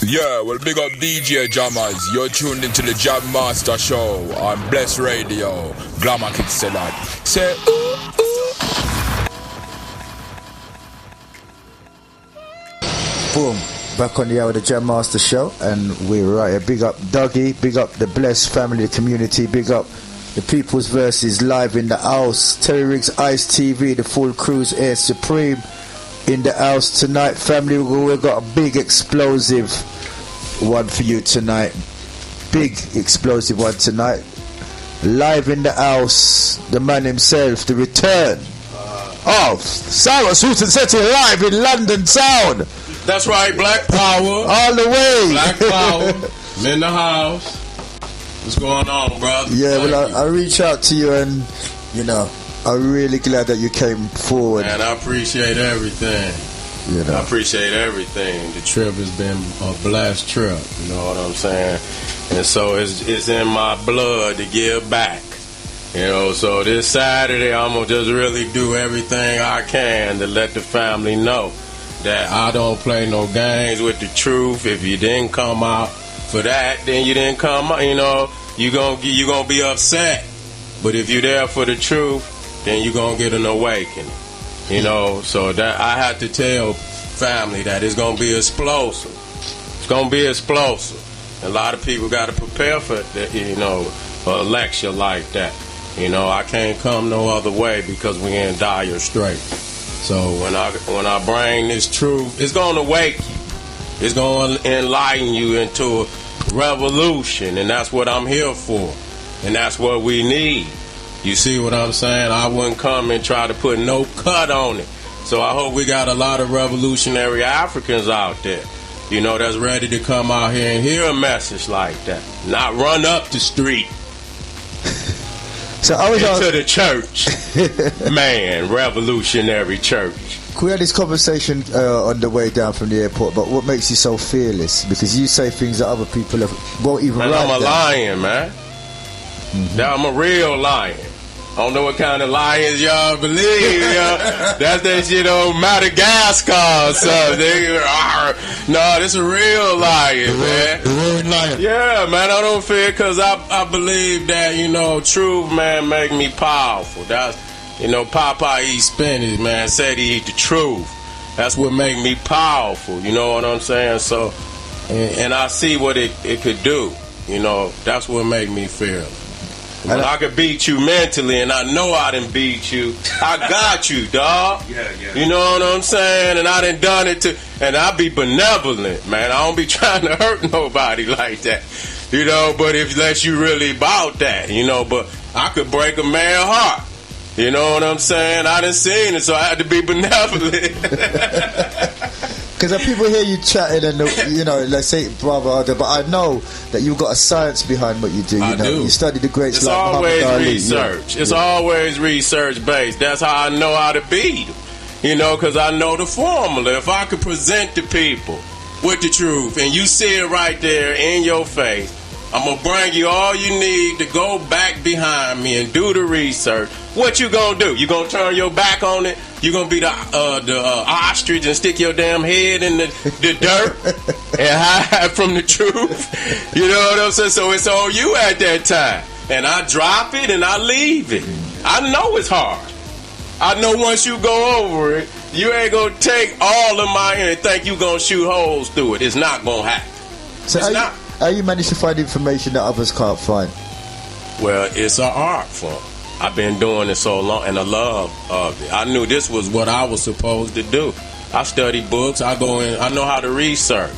Yeah, well, big up DJ Jammers. You're tuned into the Jam Master Show on Bless Radio. Glamour Kid say that. Say, ooh, ooh. Boom. Back on the hour of the Jam Master Show, and we're right here. Big up Dougie, big up the Bless family, the community, big up the People's Verses live in the house. Terry Riggs, Ice TV, the full crew's Air Supreme in the house tonight. Family, we've got a big explosive one for you tonight. Big explosive one tonight. Live in the house, the man himself, the return of Cyrus Houston Seti live in London Town. That's right, Black Power. All the way. Black Power. I'm in the house. What's going on, brother? Yeah, well, I reach out to you, and, you know, I'm really glad that you came forward. Man, I appreciate everything. You know. I appreciate everything. The trip has been a blessed trip. You know what I'm saying? And so it's in my blood to give back. You know, so this Saturday I'm going to just really do everything I can to let the family know that I don't play no games with the truth. If you didn't come out for that, then you didn't come out. You know, you're gonna be upset. But if you're there for the truth, then you're going to get an awakening. You know, so that I had to tell family that it's going to be explosive. It's going to be explosive. A lot of people got to prepare for that, you know, a lecture like that. You know, I can't come no other way because we in dire straits. So when I bring this truth, it's going to wake you. It's going to enlighten you into a revolution, and that's what I'm here for. And that's what we need. You see what I'm saying? I wouldn't come and try to put no cut on it. So I hope we got a lot of revolutionary Africans out there, you know, that's ready to come out here and hear a message like that. Not run up the street. So I was into the church. Man, revolutionary church. We had this conversation on the way down from the airport, but what makes you so fearless? Because you say things that other people won't even write. I'm a lion, man. Mm-hmm. I'm a real lion. I don't know what kind of lions y'all believe. That's that shit on Madagascar or something. No, this is a real lion, man. The real lion. Yeah, man, I don't fear because I believe that, you know, truth, man, make me powerful. That's, you know, Papa eats spinach, man. Said he eat the truth. That's what make me powerful. You know what I'm saying? So, and I see what it could do. You know, that's what make me feel. When I could beat you mentally, and I know I done beat you, I got you, dog. Yeah. You know what I'm saying? And I done it to, and I be benevolent, man. I don't be trying to hurt nobody like that. You know, but unless you really about that, you know, but I could break a man's heart. You know what I'm saying? I done seen it, so I had to be benevolent. Because people hear you chatting and, you know, let's say brother, but I know that you've got a science behind what you do. You do. You study the greats it's like always Muhammad Ali. research. It's always research based. That's how I know how to beat them. You know, because I know the formula. If I could present to people with the truth and you see it right there in your face, I'm going to bring you all you need to go back behind me and do the research. What you going to do? You going to turn your back on it? You going to be the ostrich and stick your damn head in the dirt and hide from the truth? You know what I'm saying? So it's on you at that time. And I drop it and I leave it. I know it's hard. I know once you go over it, you ain't going to take all of my and think you going to shoot holes through it. It's not going to happen. So it's not. How you manage to find information that others can't find? Well, it's an art form. I've been doing it so long, and I love of it. I knew this was what I was supposed to do. I study books. I go in. I know how to research.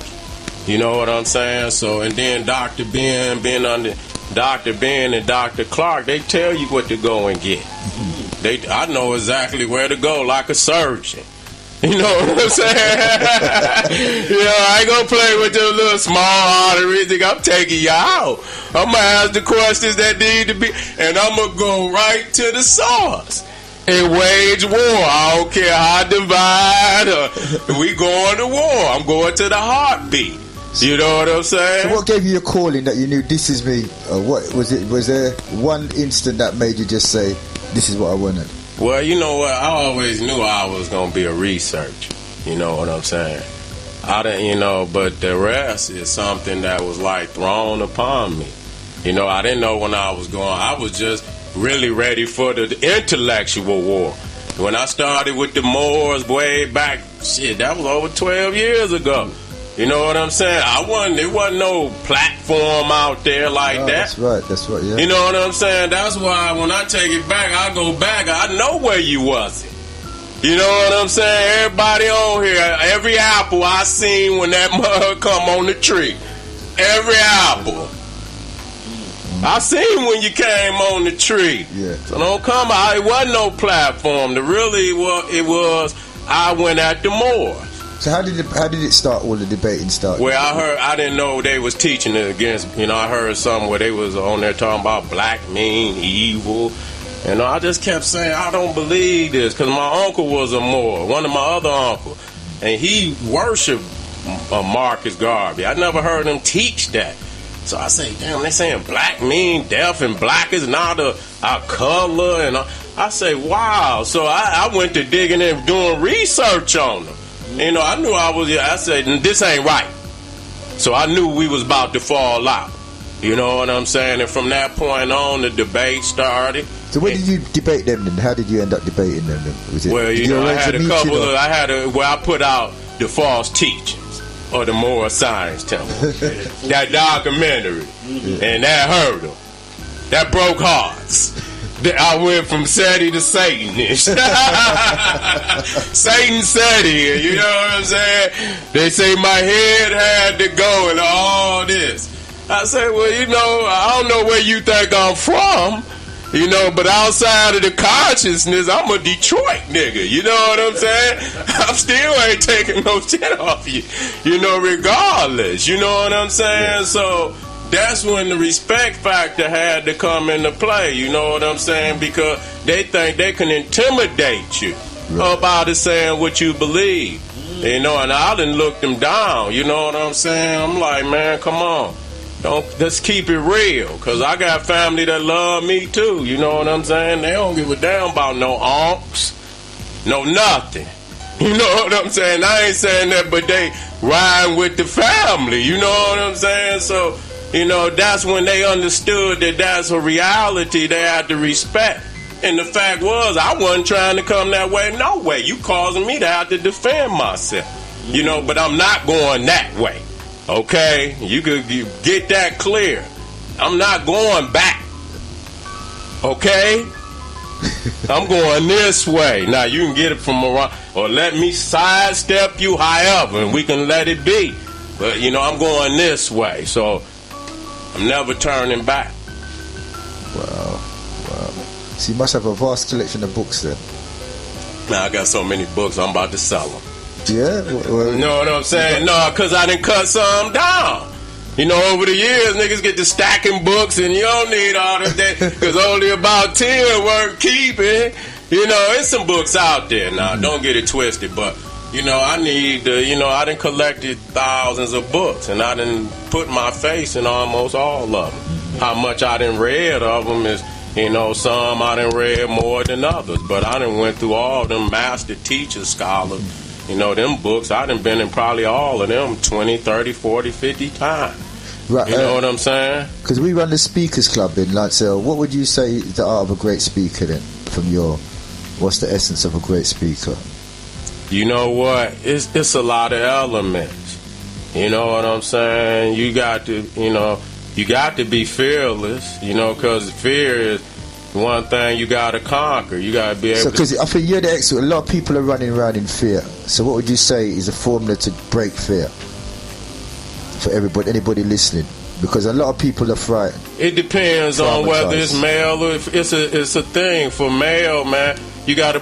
You know what I'm saying? So, and then Dr. Ben, being under Dr. Ben and Dr. Clark, they tell you what to go and get. I know exactly where to go, like a surgeon. You know what I'm saying? You know, I ain't gonna play with your little small arteries. I'm taking you out. I'm gonna ask the questions that need to be, and I'm gonna go right to the source and wage war. I don't care how divide. We going to war. I'm going to the heartbeat. You know what I'm saying? So what gave you your calling that you knew this is me? What was it? Was there one instant that made you just say, "This is what I wanted"? Well, you know what? I always knew I was going to be a researcher. You know what I'm saying? I didn't, but the rest is something that was like thrown upon me. I didn't know when I was going. I was just really ready for the intellectual war. When I started with the Moors way back, that was over 12 years ago. You know what I'm saying? There wasn't no platform out there like that. That's right, yeah. You know what I'm saying? That's why when I take it back, I go back, I know where you wasn't. You know what I'm saying? Everybody on here, every apple I seen when that mug come on the tree. Every apple. I seen when you came on the tree. Yeah. So don't come out. It wasn't no platform. It was I went at the Moors. So how did it start? All the debating start? Well, I didn't know they was teaching it against. I heard something where they was on there talking about black mean evil. I just kept saying I don't believe this because my uncle was a Moor, one of my other uncles, and he worshipped Marcus Garvey. I never heard him teach that. So I say, damn, they saying black mean deaf and black is not a color, and I say, wow. So I went to digging and doing research on them. I knew I said, this ain't right. So I knew we was about to fall out. You know what I'm saying? And from that point on, the debate started. So where did you debate them then? How did you end up debating them then? I had a couple of, where I put out the false teachings of the Moral Science Temple. That documentary. Yeah. And that hurt them. That broke hearts. I went from Seti to Satanish. Satan Seti, you know what I'm saying? They say my head had to go and all this. I said, well, I don't know where you think I'm from, but outside of the consciousness, I'm a Detroit nigga, you know what I'm saying? I'm still ain't taking no shit off you, regardless, you know what I'm saying? Yeah. So that's when the respect factor had to come into play, you know what I'm saying? Because they think they can intimidate you about it saying what you believe, and I done looked them down, you know what I'm saying? I'm like, man, come on. Let's keep it real, because I got family that love me too, you know what I'm saying? They don't give a damn about no onks, no nothing. You know what I'm saying? I ain't saying that, but they riding with the family, you know what I'm saying? So, that's when they understood that that's a reality they had to respect. And the fact was, I wasn't trying to come that way, no way. You causing me to have to defend myself, but I'm not going that way. Okay, you get that clear. I'm not going back. Okay, I'm going this way. Now you can get it from around, or let me sidestep you, however, and we can let it be. But I'm going this way, so I'm never turning back. Wow. So you must have a vast collection of books then. Now I got so many books, I'm about to sell them. Yeah? You know what I'm saying? No, because I done cut some down. Over the years, niggas get to stacking books, and you don't need all of that, because only about 10 worth keeping. There's some books out there now. Don't get it twisted, but, I need, I done collected thousands of books, and I done put my face in almost all of them. How much I done read of them is, some I done read more than others, but I done went through all them master teachers, scholars. Them books, I done been in probably all of them 20, 30, 40, 50 times. Right, you know what I'm saying? Because we run the Speakers Club in Lancel. What would you say is the art of a great speaker then? What's the essence of a great speaker? You know what? It's a lot of elements. You know what I'm saying? You got to be fearless, because fear is one thing you got to conquer. You got to be able because I think you're the expert. A lot of people are running around in fear. So what would you say is a formula to break fear for anybody listening? Because a lot of people are frightened. It depends on whether it's male or if it's a thing. For male, man, you got to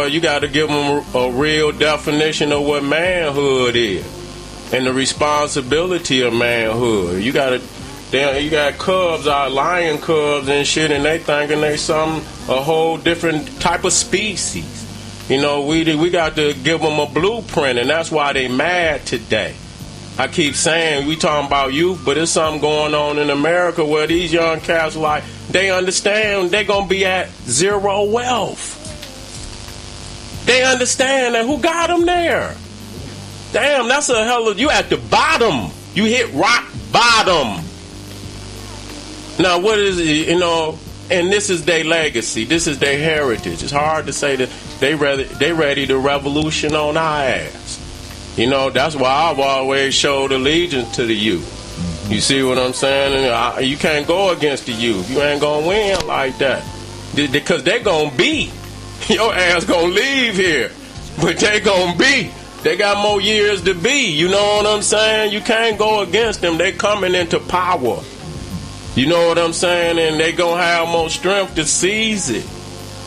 you got to give them a real definition of what manhood is and the responsibility of manhood. You got cubs out, lion cubs and shit, and they thinking they a whole different type of species. We got to give them a blueprint, and that's why they mad today. I keep saying we talking about youth, but there's something going on in America where these young cats they understand they gonna be at zero wealth. They understand that who got them there. Damn, that's a hell of, you at the bottom. You hit rock bottom. Now, what is it, and this is their legacy. This is their heritage. It's hard to say that they ready to revolution on our ass. That's why I've always showed allegiance to the youth. You see what I'm saying? And you can't go against the youth. You ain't going to win like that. Because they're going to be. Your ass going to leave here. But they going to be. They got more years to be. You know what I'm saying? You can't go against them. They coming into power. You know what I'm saying? And they going to have more strength to seize it.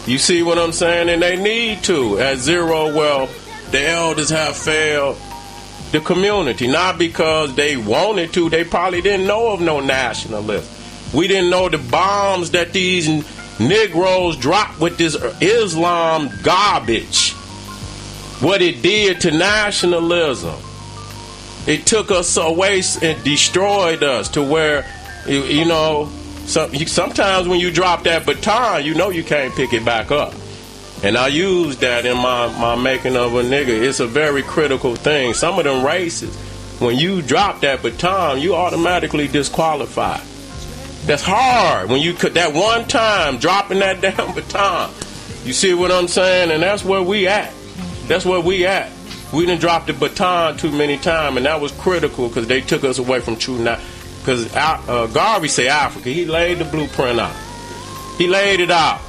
You see what I'm saying? And they need to. At zero, well, the elders have failed the community. Not because they wanted to. They probably didn't know of no nationalism. We didn't know the bombs that these Negroes dropped with this Islam garbage. What it did to nationalism. It took us away and destroyed us to where, sometimes when you drop that baton, you can't pick it back up. And I use that in my making of a nigga. It's a very critical thing. Some of them races, when you drop that baton, you automatically disqualify. That's hard. When you that one time dropping that damn baton. You see what I'm saying? And that's where we at. That's where we at. We done dropped the baton too many times, and that was critical because they took us away from true now. Because Garvey say Africa. He laid the blueprint out. He laid it out.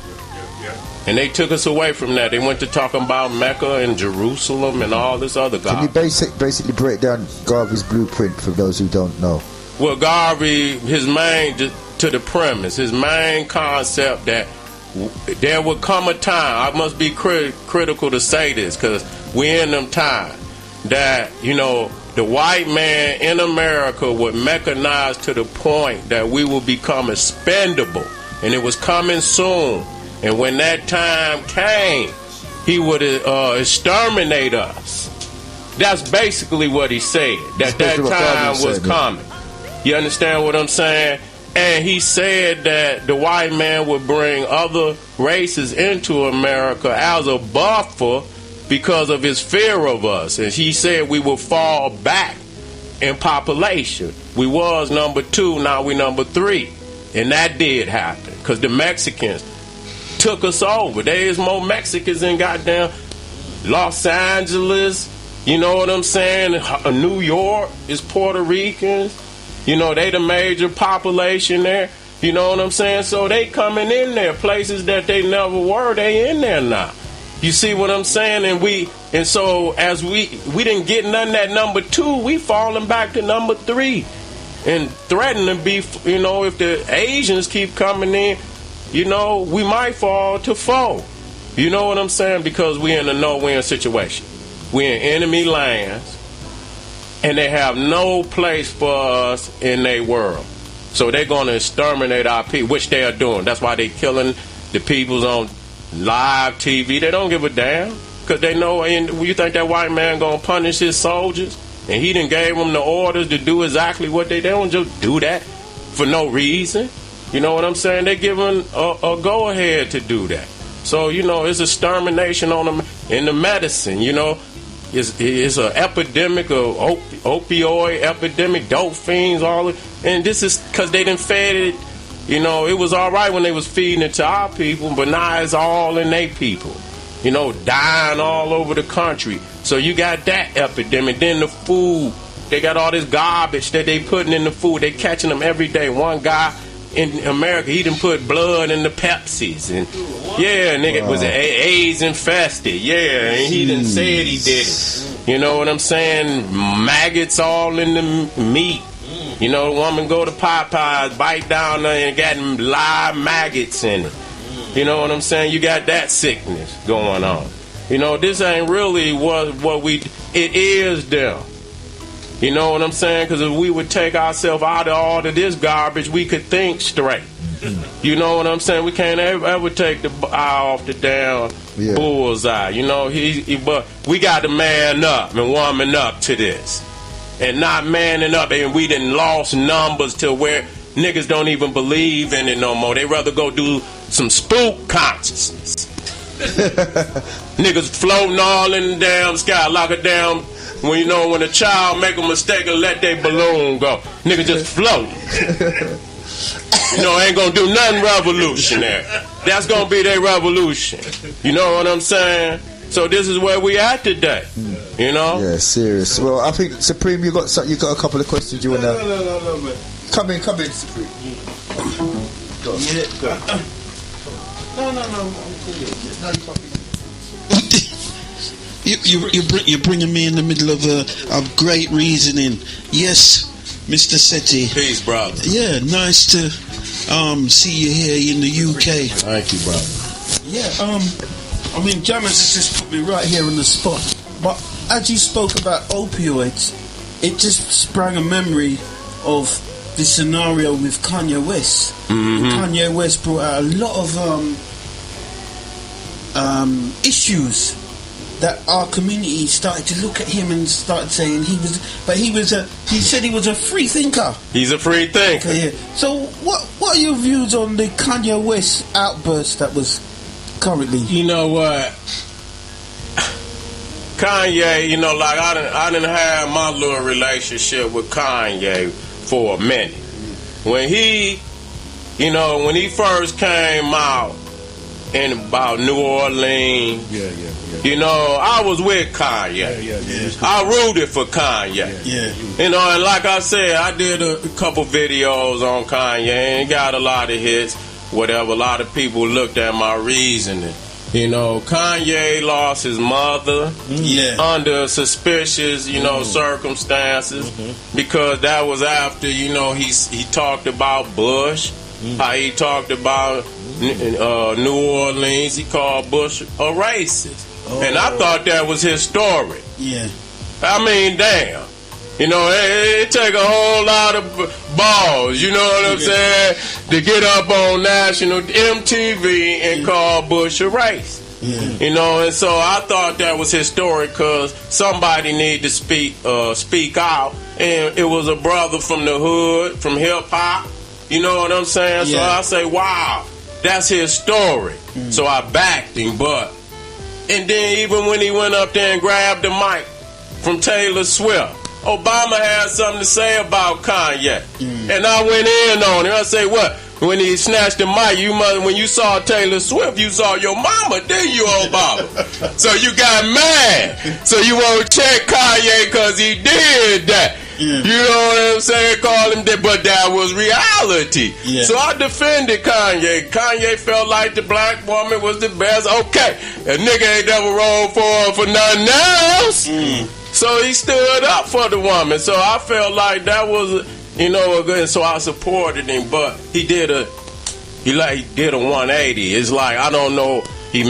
And they took us away from that. They went to talking about Mecca and Jerusalem and all this other garbage. Can you basically break down Garvey's blueprint for those who don't know? Well, Garvey, his main concept that there would come a time, I must be critical to say this because we're in them times, that, the white man in America would mechanize to the point that we will become expendable. And it was coming soon. And when that time came, he would exterminate us. That's basically what he said. That time was coming. You understand what I'm saying? And he said that the white man would bring other races into America as a buffer because of his fear of us. And he said we will fall back in population. We was number 2, now we number 3. And that did happen because the Mexicans took us over. There is more Mexicans in goddamn Los Angeles. You know what I'm saying? New York is Puerto Ricans. They the major population there. You know what I'm saying? So they coming in there. Places that they never were, they in there now. You see what I'm saying? And so as we didn't get none that number 2, we falling back to number 3. And threatening to be, if the Asians keep coming in, we might fall to 4. You know what I'm saying? Because we're in a no-win situation. We're in enemy lands. And they have no place for us in their world. So they're going to exterminate our people, which they are doing. That's why they're killing the peoples on live TV. They don't give a damn. Because they know, and you think that white man going to punish his soldiers? And he done gave them the orders to do exactly what they don't just do that for no reason. You know what I'm saying? They give them a go-ahead to do that. So, it's extermination on them in the medicine, It's an epidemic of opioid epidemic, dope fiends, all it. And this is because they done fed it. It was all right when they was feeding it to our people, but now it's all in their people. Dying all over the country. So you got that epidemic. Then the food, they got all this garbage that they putting in the food. They catching them every day. One guy in America, he done put blood in the Pepsis. And yeah, nigga was AIDS infested. Yeah, and he done said he did it. You know what I'm saying? Maggots all in the meat. The woman go to Popeyes, bite down there and got live maggots in it. You know what I'm saying? You got that sickness going on. This ain't really what it is them. You know what I'm saying? Because if we would take ourselves out of all of this garbage, we could think straight. You know what I'm saying? We can't ever take the eye off the damn bullseye. But we got to man up and woman up to this. And not manning up. And we done lost numbers to where niggas don't even believe in it no more. They rather go do some spook consciousness. Niggas floating all in the damn sky like a damn when a child make a mistake and let their balloon go, nigga just float. Ain't gonna do nothing revolutionary. That's gonna be their revolution. You know what I'm saying? So this is where we at today. You know? Yeah, serious. Well, I think Supreme, you got a couple of questions you wanna. No, man. Come in, Supreme. Go on. Yeah. No. You're bringing me in the middle of great reasoning. Yes, Mr. Seti. Peace, brother. Yeah, nice to see you here in the UK. Thank you, brother. Yeah, I mean, Jammers has just put me right here on the spot. But as you spoke about opioids, it just sprang a memory of the scenario with Kanye West. Kanye West brought out a lot of issues that our community started to look at him and started saying he said he was a free thinker. He's a free thinker. Yeah. So what are your views on the Kanye West outburst that was currently? You know what? Kanye, like I didn't have my little relationship with Kanye for a minute. When he first came out in about New Orleans, I was with Kanye. I rooted for Kanye. And like I said, I did a couple videos on Kanye and got a lot of hits. Whatever, a lot of people looked at my reasoning. Kanye lost his mother under suspicious, circumstances, because that was after, he talked about Bush, how he talked about New Orleans. He called Bush a racist. And I thought that was historic. I mean, damn. It take a whole lot of balls, you know what I'm saying, to get up on national MTV and call Bush a race. And so I thought that was historic because somebody needed to speak out, and it was a brother from the hood, from hip hop. You know what I'm saying? So I say, wow, that's historic. So I backed him, and then even when he went up there and grabbed the mic from Taylor Swift, Obama had something to say about Kanye. And I went in on him. I say, what? When he snatched the mic, when you saw Taylor Swift, you saw your mama, didn't you, Obama? So you got mad. So you want to check Kanye because he did that. You know what I'm saying? Call him that, but that was reality. So I defended Kanye. Kanye felt like the black woman was the best. Okay, a nigga ain't never rolled for nothing else. So he stood up for the woman. So I felt like that was, a good. So I supported him. But he did a 180. It's like, I don't know. He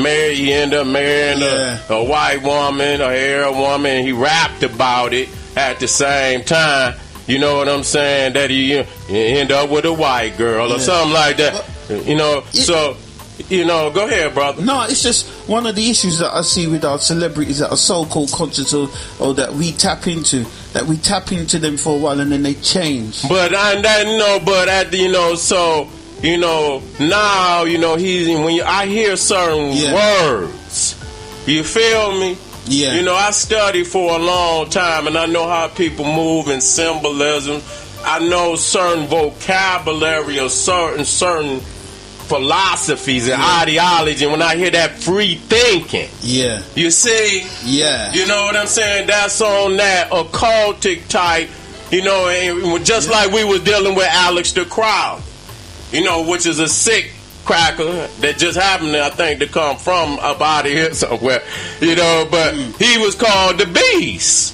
ended up marrying a white woman, a Arab woman. And he rapped about it at the same time. You know what I'm saying? That he end up with a white girl or something like that. So. Go ahead, brother. No, it's just one of the issues that I see with our celebrities that are so-called conscious or that we tap into them for a while and then they change. But now, when I hear certain words, you feel me? I studied for a long time and I know how people move in symbolism. I know certain vocabulary or certain philosophies and ideology, and when I hear that free thinking, you see, you know what I'm saying, that's on that occultic type, and just like we was dealing with Aleister Crowley, which is a sick cracker that just happened, I think, to come from up out of here somewhere, but he was called the Beast.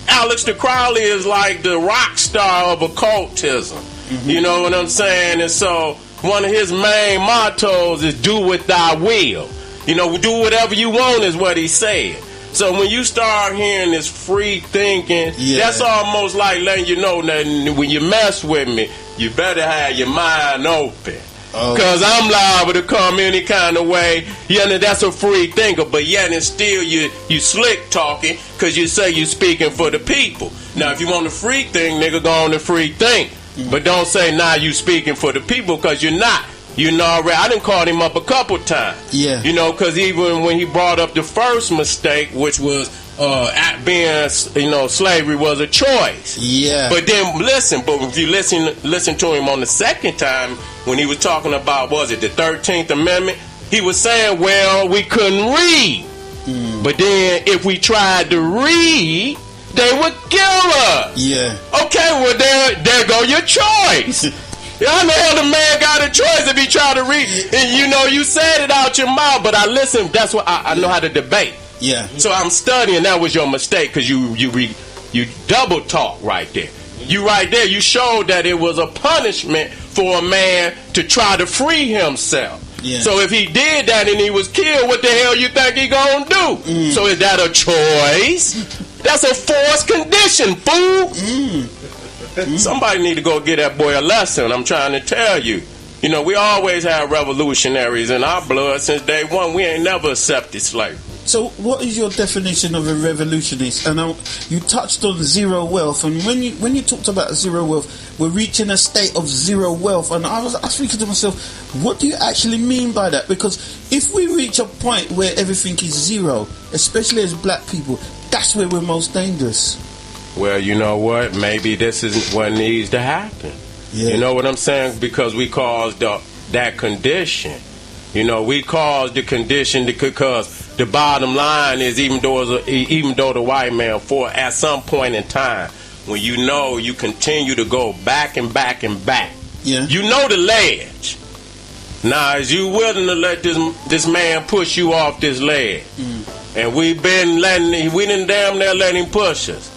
Aleister Crowley is like the rock star of occultism, you know what I'm saying, and so one of his main mottos is do what thy will. Do whatever you want is what he said. So when you start hearing this free thinking, that's almost like letting you know that when you mess with me, you better have your mind open. Because I'm liable to come any kind of way. That's a free thinker, but yet and still you slick talking because you say you speaking for the people. Now, if you want a free thing, nigga, go on the free think. But don't say, you speaking for the people, because you're not. You know, I done called him up a couple times. Yeah. You know, because even when he brought up the first mistake, which was being, you know, slavery was a choice. Yeah. But then but if you listen to him on the second time when he was talking about, was it the 13th Amendment? He was saying, well, we couldn't read. But then if we tried to read, they would kill us. Yeah. Okay, well, there go your choice. How the hell the man got a choice if he tried to read? And you know, you said it out your mouth, but I listen. That's what I know how to debate. Yeah. So I'm studying. That was your mistake because you double talk right there. You right there. You showed that it was a punishment for a man to try to free himself. Yeah. So if he did that and he was killed, what the hell you think he gonna do? So is that a choice? That's a forced condition, fool. Somebody need to go get that boy a lesson. I'm trying to tell you. You know, we always have revolutionaries in our blood since day one. We ain't never accepted slavery. So what is your definition of a revolutionist? And you touched on zero wealth, and when you talked about zero wealth, we're reaching a state of zero wealth, and I was thinking to myself, what do you actually mean by that? Because if we reach a point where everything is zero, especially as black people, that's where we're most dangerous. Well, you know what? Maybe this isn't what needs to happen. Yeah. You know what I'm saying? Because we caused that condition. You know, we caused the condition because the bottom line is even though the white man at some point in time, when you know you continue to go back and back and back, you know the ledge. Now, is you willing to let this man push you off this ledge? And we done damn near let him push us.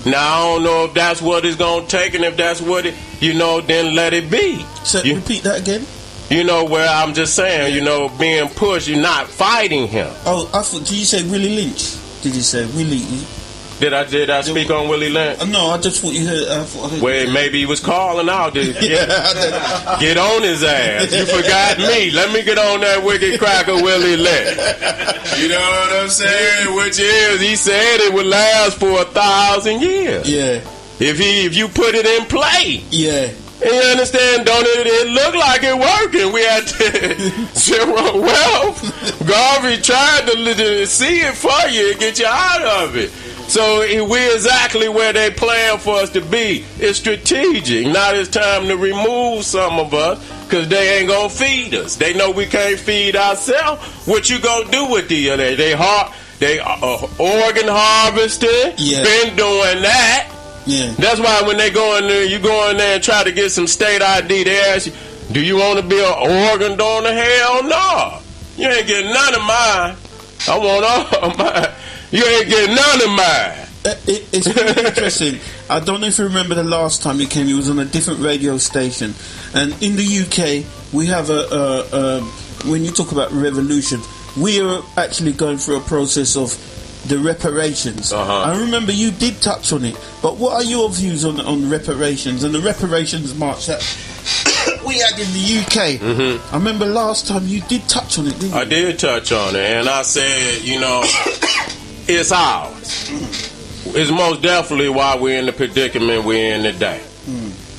Now, I don't know if that's what it's going to take, and if that's what then let it be. So, repeat that again? You know, where I'm just saying, you know, being pushed, you're not fighting him. Oh, did you say Willie Lynch? Did you say Willie? Did I speak on Willie Lynch? No, I just thought you heard. I heard well, maybe he was calling out to get on his ass. You forgot me. Let me get on that wicked cracker Willie Lynch. You know what I'm saying? Which is, he said it would last for 1,000 years. Yeah. If you put it in play. Yeah. And you understand, don't it look like it working? We had zero wealth. Garvey tried to see it for you and get you out of it. So we're exactly where they plan for us to be. It's strategic. Now it's time to remove some of us because they ain't going to feed us. They know we can't feed ourselves. What you going to do with they organ harvesting. Yeah. Been doing that. Yeah. That's why when they go in there, you go in there and try to get some state ID, they ask you, do you want to be an organ donor? Hell no. You ain't getting none of mine. I want all of mine. You ain't getting none of mine. It's really interesting. I don't know if you remember the last time you came. You was on a different radio station, and in the UK we have when you talk about revolution, we are actually going through a process of the reparations. I remember you did touch on it, but what are your views on reparations and the reparations march that we had in the UK? I remember last time you did touch on it, didn't you? I did touch on it, and I said, you know, it's ours. It's most definitely why we're in the predicament we're in today.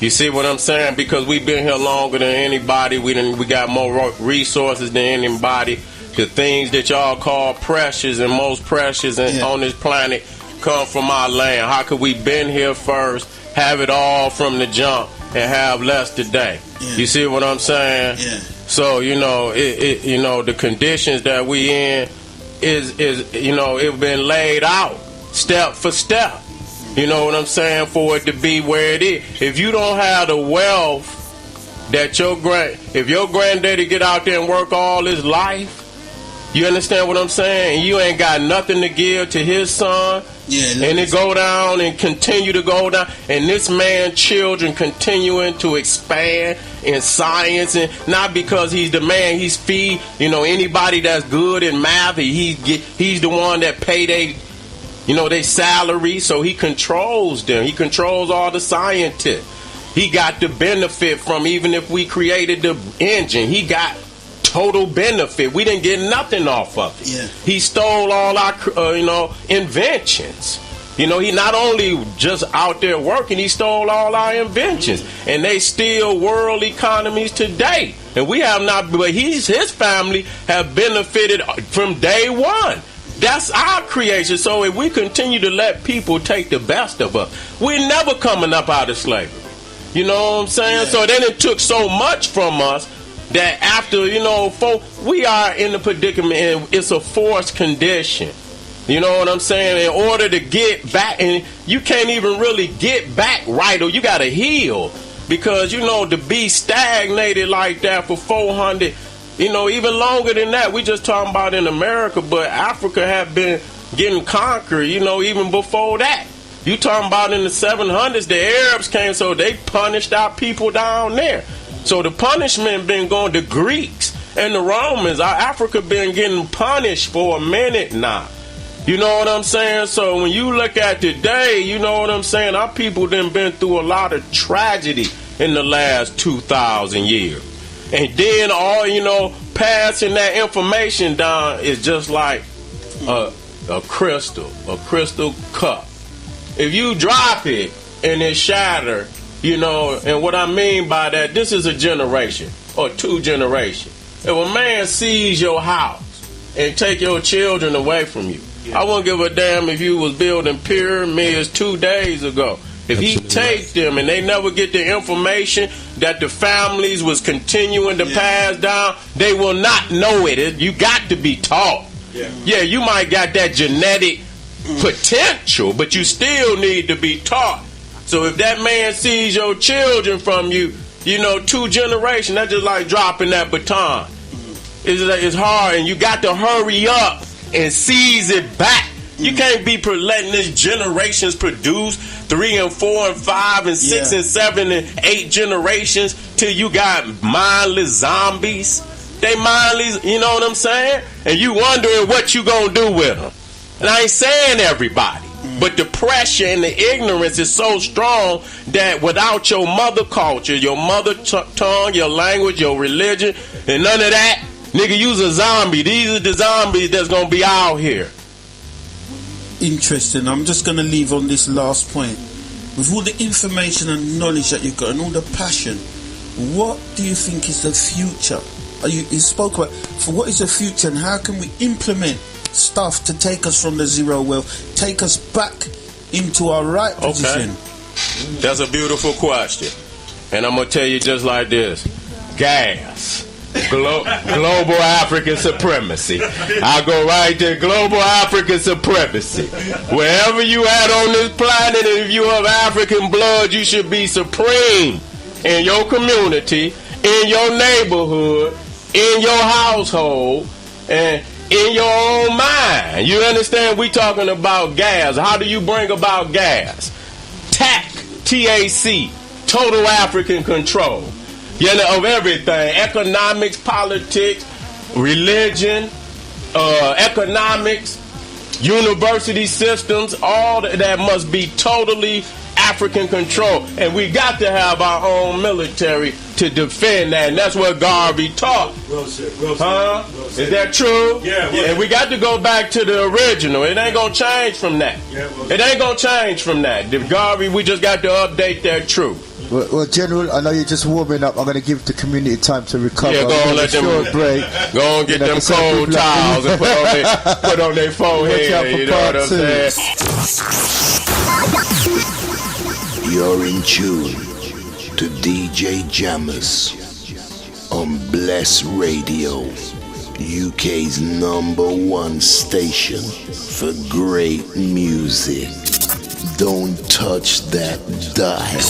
You see what I'm saying? Because we've been here longer than anybody. We got more resources than anybody. The things that y'all call precious and most precious on this planet come from our land. How could we been here first, have it all from the jump, and have less today? You see what I'm saying? So you know, the conditions that we in is it's been laid out step for step. You know what I'm saying? For it to be where it is. If you don't have the wealth that if your granddaddy get out there and work all his life. You understand what I'm saying? And you ain't got nothing to give to his son. And it go down and continue to go down. And this man's children continuing to expand in science. And not because he's the man, he's feed, anybody that's good in math. He's the one that pay they salary. So he controls them. He controls all the scientists. He got the benefit from, even if we created the engine, he got total benefit. We didn't get nothing off of it. He stole all our inventions. You know, he not only just out there working, he stole all our inventions. And they steal world economies today. And we have not, but his family have benefited from day one. That's our creation. So if we continue to let people take the best of us, we're never coming up out of slavery. You know what I'm saying? Yeah. So then it took so much from us that after, we are in the predicament, and it's a forced condition. You know what I'm saying? In order to get back, and you can't even really get back right, or you got to heal. Because, to be stagnated like that for 400, even longer than that, we just talking about in America, but Africa have been getting conquered, even before that. You talking about in the 700s, the Arabs came, so they punished our people down there. So the punishment been going to Greeks and the Romans. Our Africa been getting punished for a minute now. You know what I'm saying? So when you look at today, you know what I'm saying? Our people done been through a lot of tragedy in the last 2,000 years. And then all, passing that information down is just like a crystal cup. If you drop it and it shatter, and what I mean by that, this is a generation or 2 generations. If a man sees your house and take your children away from you, I won't give a damn if you was building pyramids 2 days ago. If he take them and they never get the information that the families was continuing to pass down, they will not know it. You got to be taught. Yeah, you might got that genetic potential, but you still need to be taught. So if that man sees your children from you, 2 generations, that's just like dropping that baton. It's hard, and you got to hurry up and seize it back. You can't be letting these generations produce 3 and 4 and 5 and 6 and 7 and 8 generations till you got mindless zombies. They mindless, you know what I'm saying? And you wondering what you gonna do with them. And I ain't saying everybody, but the pressure and the ignorance is so strong that without your mother culture, your mother tongue, your language, your religion, and none of that, nigga, you's a zombie. These are the zombies that's gonna be out here. Interesting. I'm just going to leave on this last point. With all the information and knowledge that you've got and all the passion, what do you think is the future? You spoke about, for what is the future and how can we implement stuff to take us from the zero wealth, take us back into our right position? That's a beautiful question. And I'm going to tell you just like this. Gas. Global African supremacy. I go right to global African supremacy. Wherever you at on this planet, and if you have African blood, you should be supreme in your community, in your neighborhood, in your household, and in your own mind. You understand? We talking about gas. How do you bring about gas? TAC, total African control. Of everything. Economics, politics, religion, economics, university systems, all that must be totally African control. And we got to have our own military to defend that. And that's what Garvey taught. Is that true? Yeah. And we got to go back to the original. It ain't going to change from that. It ain't going to change from that. The Garvey, we just got to update that truth. Well, General, I know you're just warming up. I'm going to give the community time to recover. Yeah, go on, let them break. Go on, get them cold towels and put on their forehead. You know what I'm saying? You're in tune to DJ Jammers on Bless Radio, UK's #1 station for great music. Don't touch that dial.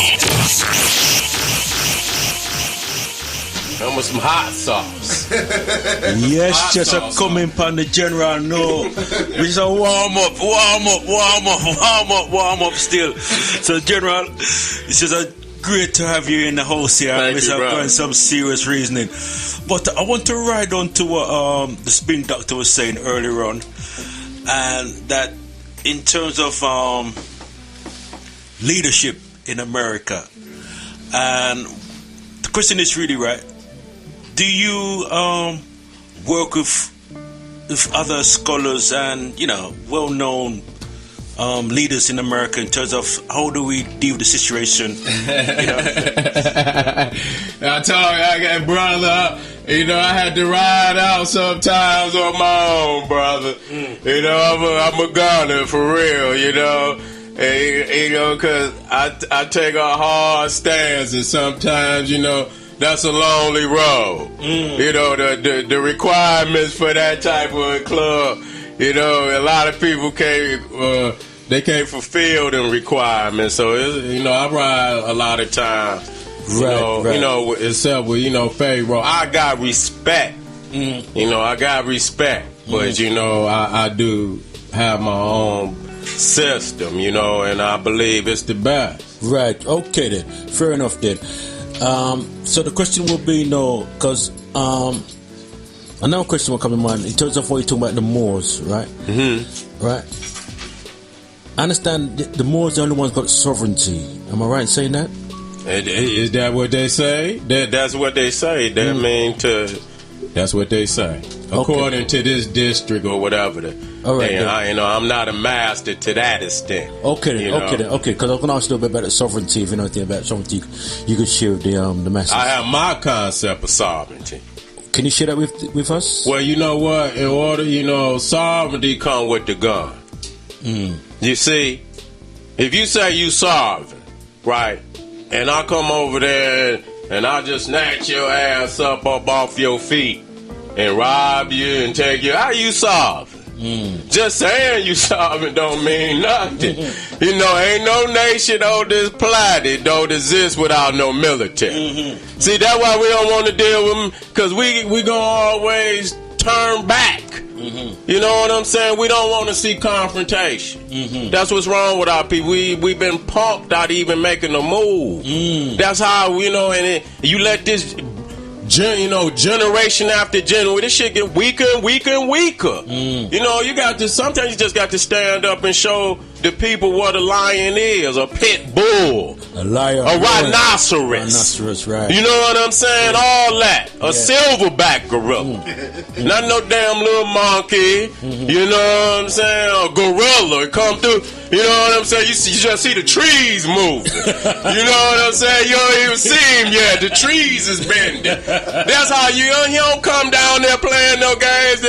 Come with some hot sauce. Yes, hot just a sauce coming from the general. No, we just a warm up still. So, General, it's just a great to have you in the house here. Thank you, I've done some serious reasoning, but I want to ride on to what the spin doctor was saying earlier on, and that in terms of leadership in America, and the question is really right. Do you work with other scholars and well-known leaders in America in terms of how do we deal with the situation? You know? I told you, I got brother. You know, I had to ride out sometimes on my own, brother. You know, I'm a gunner for real. You know, and, you know, cause I take a hard stance, and sometimes, you know, that's a lonely road. You know, the requirements for that type of club. You know, a lot of people can't. They can't fulfill them requirements. So you know, I ride a lot of times. You know, except with, you know, Pharaoh, I got respect. You know, I got respect. But, you know, I do have my own system, you know, and I believe it's the best. Right. Okay, then. Fair enough, then. So the question will be, because another question will come to mind in terms of what you're talking about the Moors, right? Right. I understand the Moors are the only ones got sovereignty. Am I right in saying that? Is that what they say? That's what they say. That mean that's what they say. According to this district or whatever. All right. And I'm not a master to that extent. Okay. Because I'm going to ask you a little bit about the sovereignty. If you know anything about sovereignty, you can share with the masses. I have my concept of sovereignty. Can you share that with us? Well, you know what? In order, you know, sovereignty come with the gun. You see, if you say you sovereign, right? And I come over there and I just snatch your ass up off your feet and rob you and take you. How you sovereign? Just saying you sovereign don't mean nothing. You know, ain't no nation on this planet don't exist without no military. See, that's why we don't want to deal with them, because we gonna always turn back. You know what I'm saying? We don't want to see confrontation. That's what's wrong with our people. We've been punked out even making a move. That's how, you know, and you let this, you know, generation after generation, this shit get weaker and weaker and weaker. You know, sometimes you just got to stand up and show the people what a lion is, a pit bull, a lion, a rhinoceros, right? You know what I'm saying? All that, a silverback gorilla, not no damn little monkey. You know what I'm saying? A gorilla come through. You know what I'm saying? You just see the trees moving. You know what I'm saying? You don't even see him yet. The trees is bending. That's how you don't come down there playing no games.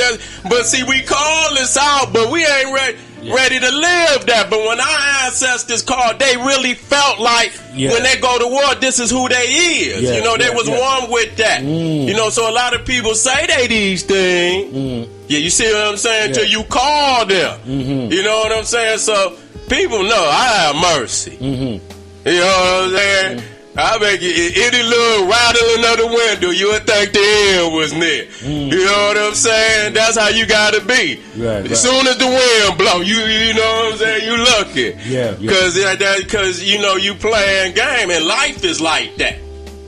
But see, we call this out, but we ain't ready to live that. But when our ancestors called, they really felt like when they go to war, this is who they is. You know, they was one with that. You know, so a lot of people say they these things. Yeah, you see what I'm saying? Till you call them. You know what I'm saying? So people know I have mercy. You know what I'm saying? I make any little rattling of the window, you would think the end was near. You know what I'm saying? That's how you gotta be. As soon as the wind blow, you know what I'm saying? You lucky. Because you know you playing game, and life is like that.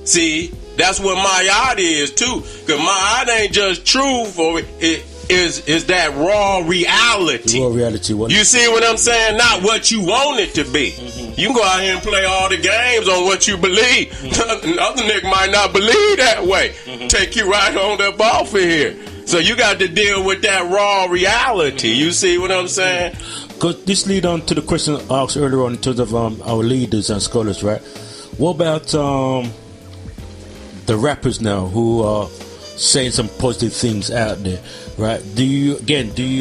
See, that's what Mayat is too. Because Mayat ain't just truth, or it is that raw reality. Raw reality. You see what I'm saying? Not what you want it to be. You can go out here and play all the games on what you believe. Another nigga might not believe that way. Take you right on up off of here. So you got to deal with that raw reality. You see what I'm saying? Because this lead on to the question I asked earlier on in terms of our leaders and scholars, right? What about the rappers now who are saying some positive things out there, right? Do you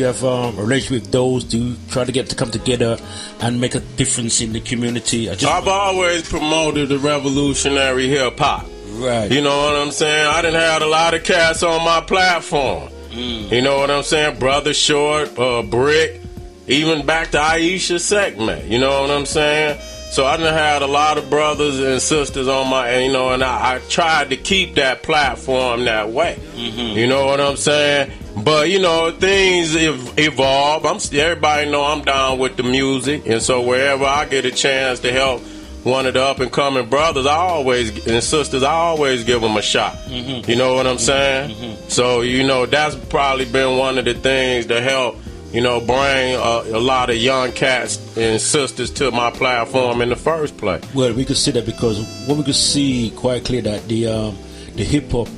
have a relationship with those? Do you try to get to come together and make a difference in the community? I've always promoted the revolutionary hip hop. Right. You know what I'm saying? I done had a lot of cats on my platform. You know what I'm saying? Brother Short, Brick, even back to Aisha Segment. You know what I'm saying? So I done had a lot of brothers and sisters on my, you know, and I tried to keep that platform that way. You know what I'm saying? But, you know, things evolve. Everybody know I'm down with the music. And so wherever I get a chance to help one of the up-and-coming brothers and sisters, I always give them a shot. You know what I'm saying? So, you know, that's probably been one of the things to help, you know, bring a lot of young cats and sisters to my platform in the first place. Well, we could see that because what we could see quite clear that the hip hop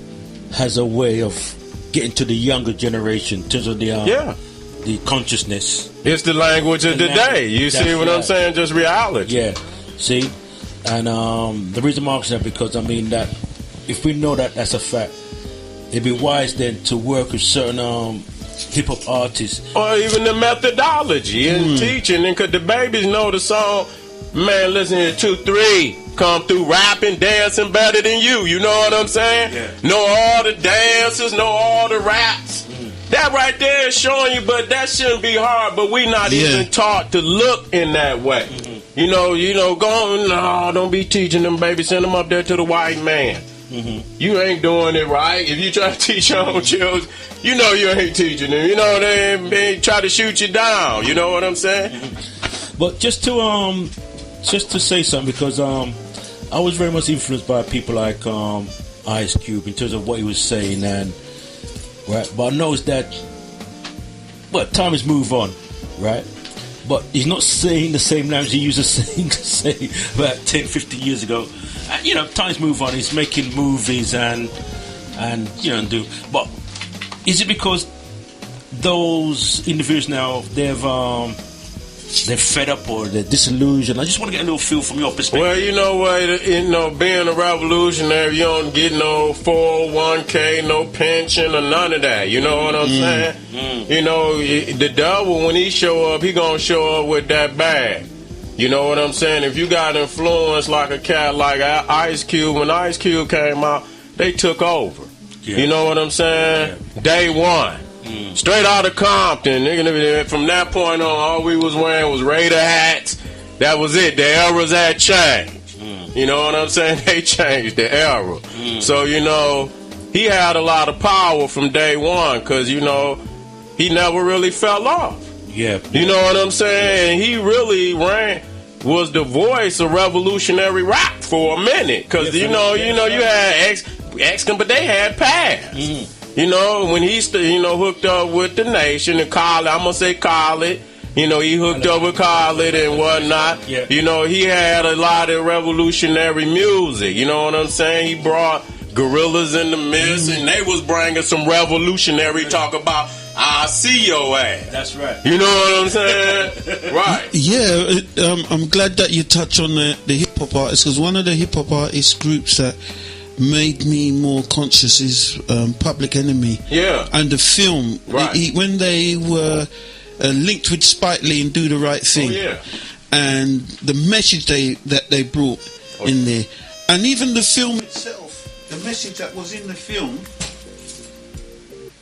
has a way of getting to the younger generation in terms of the the consciousness. It's the language of the day. You see what I'm saying? Just reality. Yeah. See, and the reason I'm asking that because I mean that if we know that that's a fact, it'd be wise then to work with certain hip hop artists, or even the methodology in teaching. And could the babies know the song? Man, listen to 2, 3 come through rapping, dancing better than you. You know what I'm saying? Yeah. Know all the dances, know all the raps. That right there is showing you, but that shouldn't be hard. But we not even taught to look in that way. You know, don't be teaching them babies. Send them up there to the white man. You ain't doing it right. If you try to teach your own children, you know you ain't teaching them. You know they try to shoot you down. You know what I'm saying? But just to say something because I was very much influenced by people like Ice Cube in terms of what he was saying and right. But I noticed that time has moved on, right? But he's not saying the same language he used to say about 10, 15 years ago. And, you know, times move on. He's making movies and do. But is it because those individuals now they're fed up or they're disillusioned? I just want to get a little feel from your perspective. Well, you know what? Being a revolutionary, you don't get no 401k, no pension, or none of that. You know what I'm saying? You know, the devil, when he show up, he gonna show up with that bag. You know what I'm saying? If you got influence like a cat like Ice Cube, when Ice Cube came out, they took over. Yeah. You know what I'm saying? Yeah. Day one. Straight out of Compton. From that point on, all we was wearing was Raider hats. That was it. The eras had changed. You know what I'm saying? They changed the era. So, he had a lot of power from day one because, he never really fell off. Yeah. You know what I'm saying? And he really was the voice of revolutionary rap for a minute. Because, you had X-Con, but they had past. You know, when he hooked up with the Nation and Khaled, I'm going to say Khaled, he hooked up with Khaled and whatnot. Yeah. He had a lot of revolutionary music. You know what I'm saying? He brought Gorillas in the Mist, and they was bringing some revolutionary talk about, I'll see your ass. That's right. You know what I'm saying? Right. Yeah, I'm glad that you touch on the hip-hop artists, because one of the hip-hop artist groups that made me more conscious is Public Enemy. Yeah. And the film, right. When they were linked with Spike Lee and Do the Right Thing. Oh, yeah. And the message that they brought in there. And even the film itself, the message that was in the film,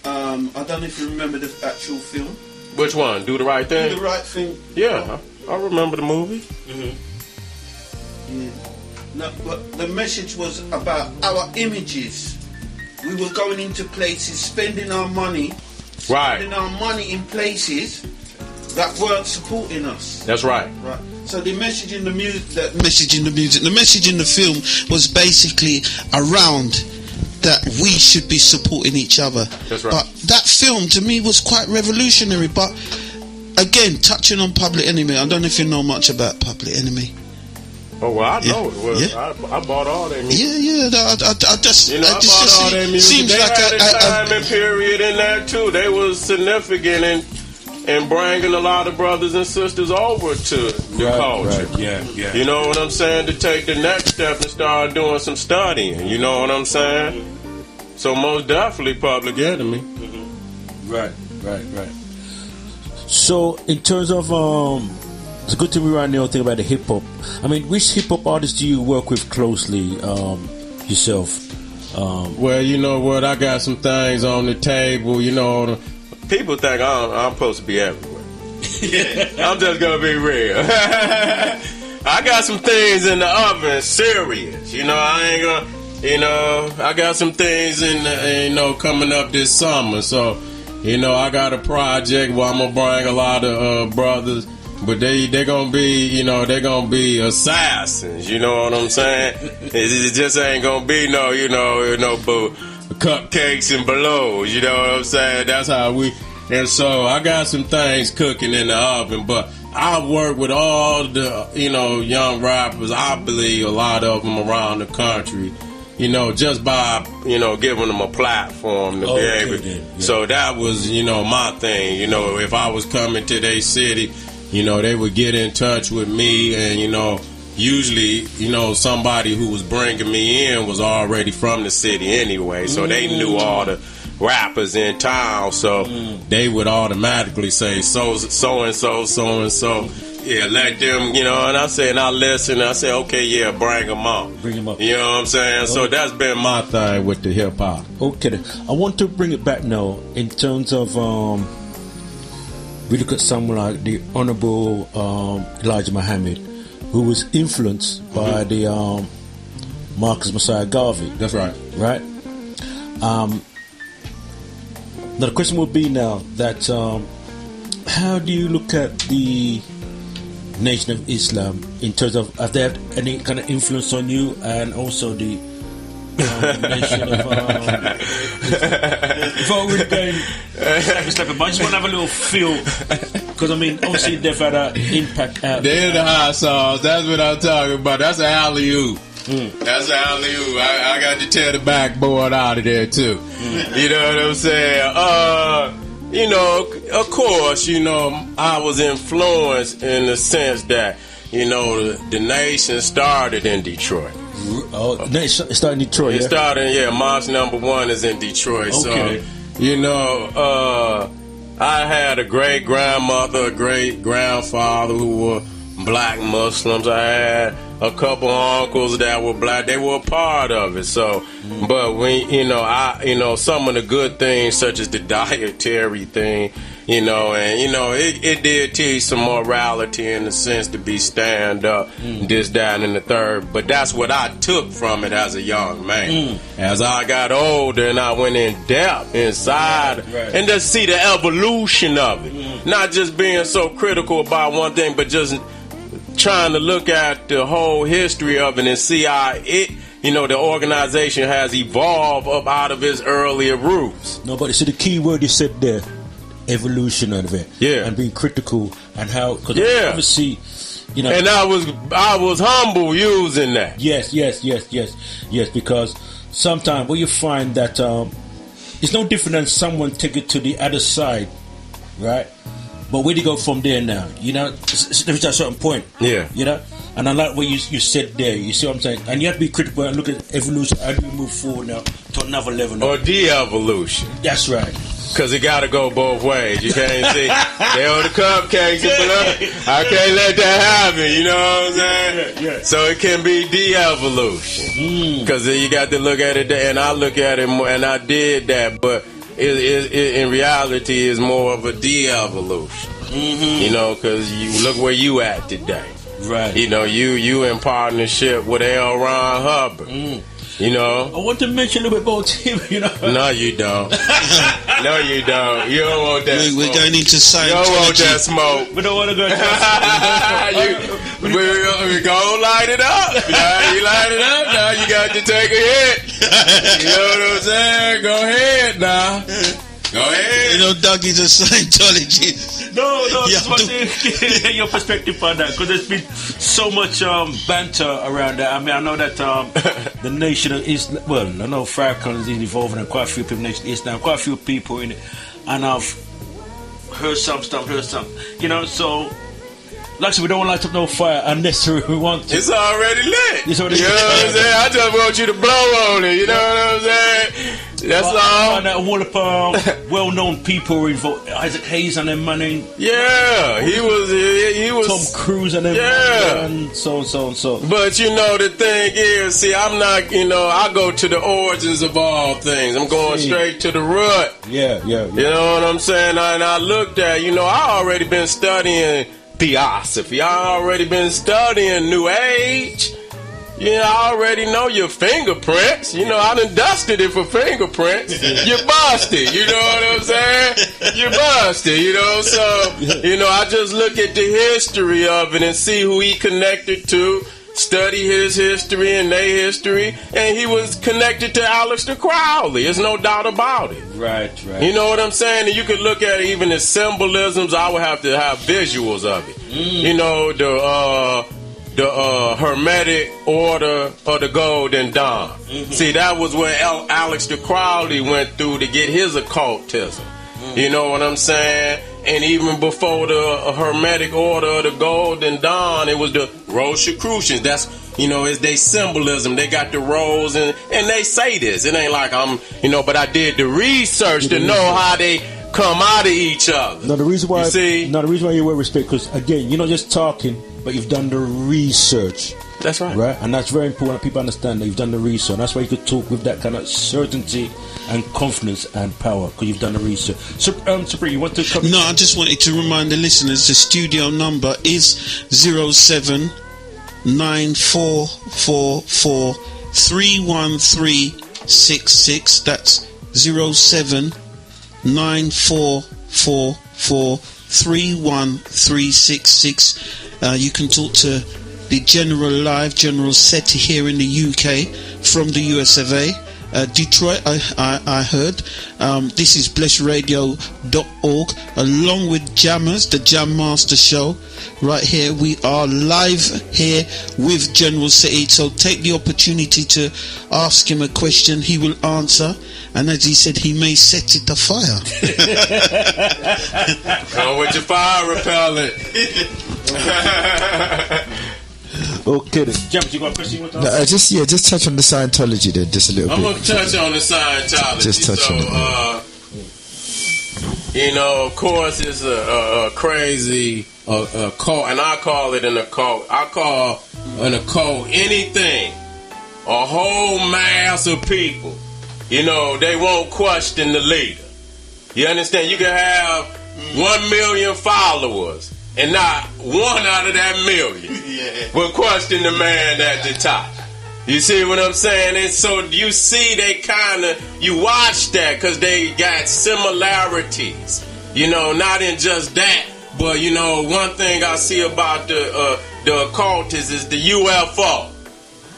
I don't know if you remember the actual film. Which one? Do the Right Thing? Do the Right Thing. Yeah, I remember the movie. Yeah. No, but the message was about our images. We were going into places, spending our money in places that weren't supporting us. That's right. Right. So the message in the music, the message in the film was basically around that we should be supporting each other. That's right. But that film to me was quite revolutionary. But again, touching on Public Enemy, I don't know if you know much about Public Enemy. Oh well, I know it. Well, I bought all that music. Yeah. I just I bought all that music. Seems they like had a time and period in that too. They was significant in bringing a lot of brothers and sisters over to the culture. Right. Yeah. You know what I'm saying? To take the next step and start doing some studying. You know what I'm saying? So most definitely Public Enemy. Right. So in terms of it's good to be around the whole thing about the hip hop. I mean, which hip hop artists do you work with closely yourself? Well, you know what? I got some things on the table. You know, people think I'm supposed to be everywhere. I'm just gonna be real. I got some things in the oven, serious. You know, I ain't gonna. I got some things coming up this summer. So, I got a project where I'm gonna bring a lot of brothers. But they gonna be, they gonna be assassins. You know what I'm saying? It just ain't gonna be no cupcakes and balloons. You know what I'm saying? That's how we. And so I got some things cooking in the oven. But I work with all the young rappers. I believe a lot of them around the country. just by, giving them a platform to be able. Then, yeah. So that was, my thing. If I was coming to their city, they would get in touch with me, and, usually, somebody who was bringing me in was already from the city anyway, so they knew all the rappers in town, so they would automatically say so and so. Yeah, let them, and I say, and I listen, and I say, okay, yeah, bring them up. Bring them up. You know what I'm saying? So that's been my thing with the hip hop. Okay, then. I want to bring it back now in terms of we look at someone like the Honorable Elijah Muhammad, who was influenced by the Marcus Messiah Garvey. That's right. Right? Now the question would be now that how do you look at the Nation of Islam in terms of, have they had any kind of influence on you, and also the nation of before we're going step by, I just want to have a little feel, because obviously they've had an impact out They're the hot sauce. That's what I'm talking about. That's an alley-oop. That's an alley-oop. I got to tear the backboard out of there too. You know what I'm saying? Of course, I was influenced in the sense that, the nation started in Detroit. Oh, it started in Detroit. It started, March #1 is in Detroit. Okay. So, I had a great grandmother, a great grandfather who were black Muslims. I had a couple uncles that were black. They were a part of it. So, but when some of the good things, such as the dietary thing, it did teach some morality in the sense to be stand up, this, that, and the third. But that's what I took from it as a young man. As I got older and I went in depth inside, and to see the evolution of it, not just being so critical about one thing, but just trying to look at the whole history of it and see how it, the organization has evolved up out of its earlier roots. No, but see the key word you said there, evolution of it. Yeah. And being critical and how, because obviously, And I was humble using that. Yes, because sometimes what you find that it's no different than someone take it to the other side, right? But where do you go from there now? There's a certain point. Yeah. And I like what you said there. You see what I'm saying? And you have to be critical and look at evolution. How do we move forward now to another level now? Or de-evolution. That's right. Because it got to go both ways. You can't see, they on the cupcakes, but I can't let that happen. You know what I'm saying? Yeah. So it can be de-evolution. Because you got to look at it, and I look at it more, and I did that, but it in reality is more of a de-evolution. Because you look where you at today. Right. You in partnership with L. Ron Hubbard. I want to mention a little bit about him, No, you don't. No, you don't. You don't want that smoke. We're going into Scientology. You don't want that smoke. We don't want to go into we go light it up. Now you light it up. Now you got to take a hit. You know what I'm saying? Go ahead now. Go ahead. Dougie's a Scientology. No, just want to get your perspective on that, because there's been so much banter around that. I know that the Nation of Islam, I know Farrakhan is involved in quite a few people in the Nation of Islam, quite a few people in it, and I've heard some stuff, so like I said, we don't want to light up no fire unless we want to. It's already lit. It's already you know what I'm saying? I just want you to blow on it. You know what I'm saying? That's all. And all of well-known people were involved. Isaac Hayes and them money. Yeah, he was. Tom Cruise and them. Yeah, and so. But the thing is, see, I'm not. I go to the origins of all things. I'm going straight to the root. Yeah. You know what I'm saying? And I looked at. I already been studying Theosophy. I already been studying New Age. I already know your fingerprints. I done dusted it for fingerprints. You're busted. You know what I'm saying? You're busted. So, I just look at the history of it and see who he connected to, study his history and their history, and he was connected to Aleister Crowley. There's no doubt about it. Right. You know what I'm saying? And you could look at it, even the symbolisms. I would have to have visuals of it. the Hermetic Order of the Golden Dawn. See, that was where Alex de Crowley went through to get his occultism. You know what I'm saying? And even before the Hermetic Order of the Golden Dawn, it was the Rosicrucians. That's, it's their symbolism. They got the rose, and they say this. It ain't like I'm, but I did the research to know how they come out of each other. No, the reason why the reason why you wear respect, because again, you're not just talking, but you've done the research. That's right. Right? And that's very important that people understand that you've done the research. That's why you could talk with that kind of certainty and confidence and power, because you've done the research. So, Supreme, you want to come? No, I just wanted to remind the listeners the studio number is 0794443136. That's 0794443136. You can talk to the General Seti here in the UK from the US of A. Detroit, I heard. This is blessradio.org along with Jammers, the Jam Master Show. Right here, we are live here with General Seti. So take the opportunity to ask him a question. He will answer. And as he said, he may set it afire. Come with your fire repellent. Okay, James, you got a question you want to ask? Just touch on the Scientology then, just a little bit. I'm going to touch on the Scientology. Just touch on it. Of course, it's a crazy cult, and I call it an occult. I call an occult anything, a whole mass of people. They won't question the leader. You understand? You can have 1 million followers, and not one out of that million will question the man at the top. You see what I'm saying? And so you see you watch that because they got similarities. Not in just that, but one thing I see about the occultists is the UFO,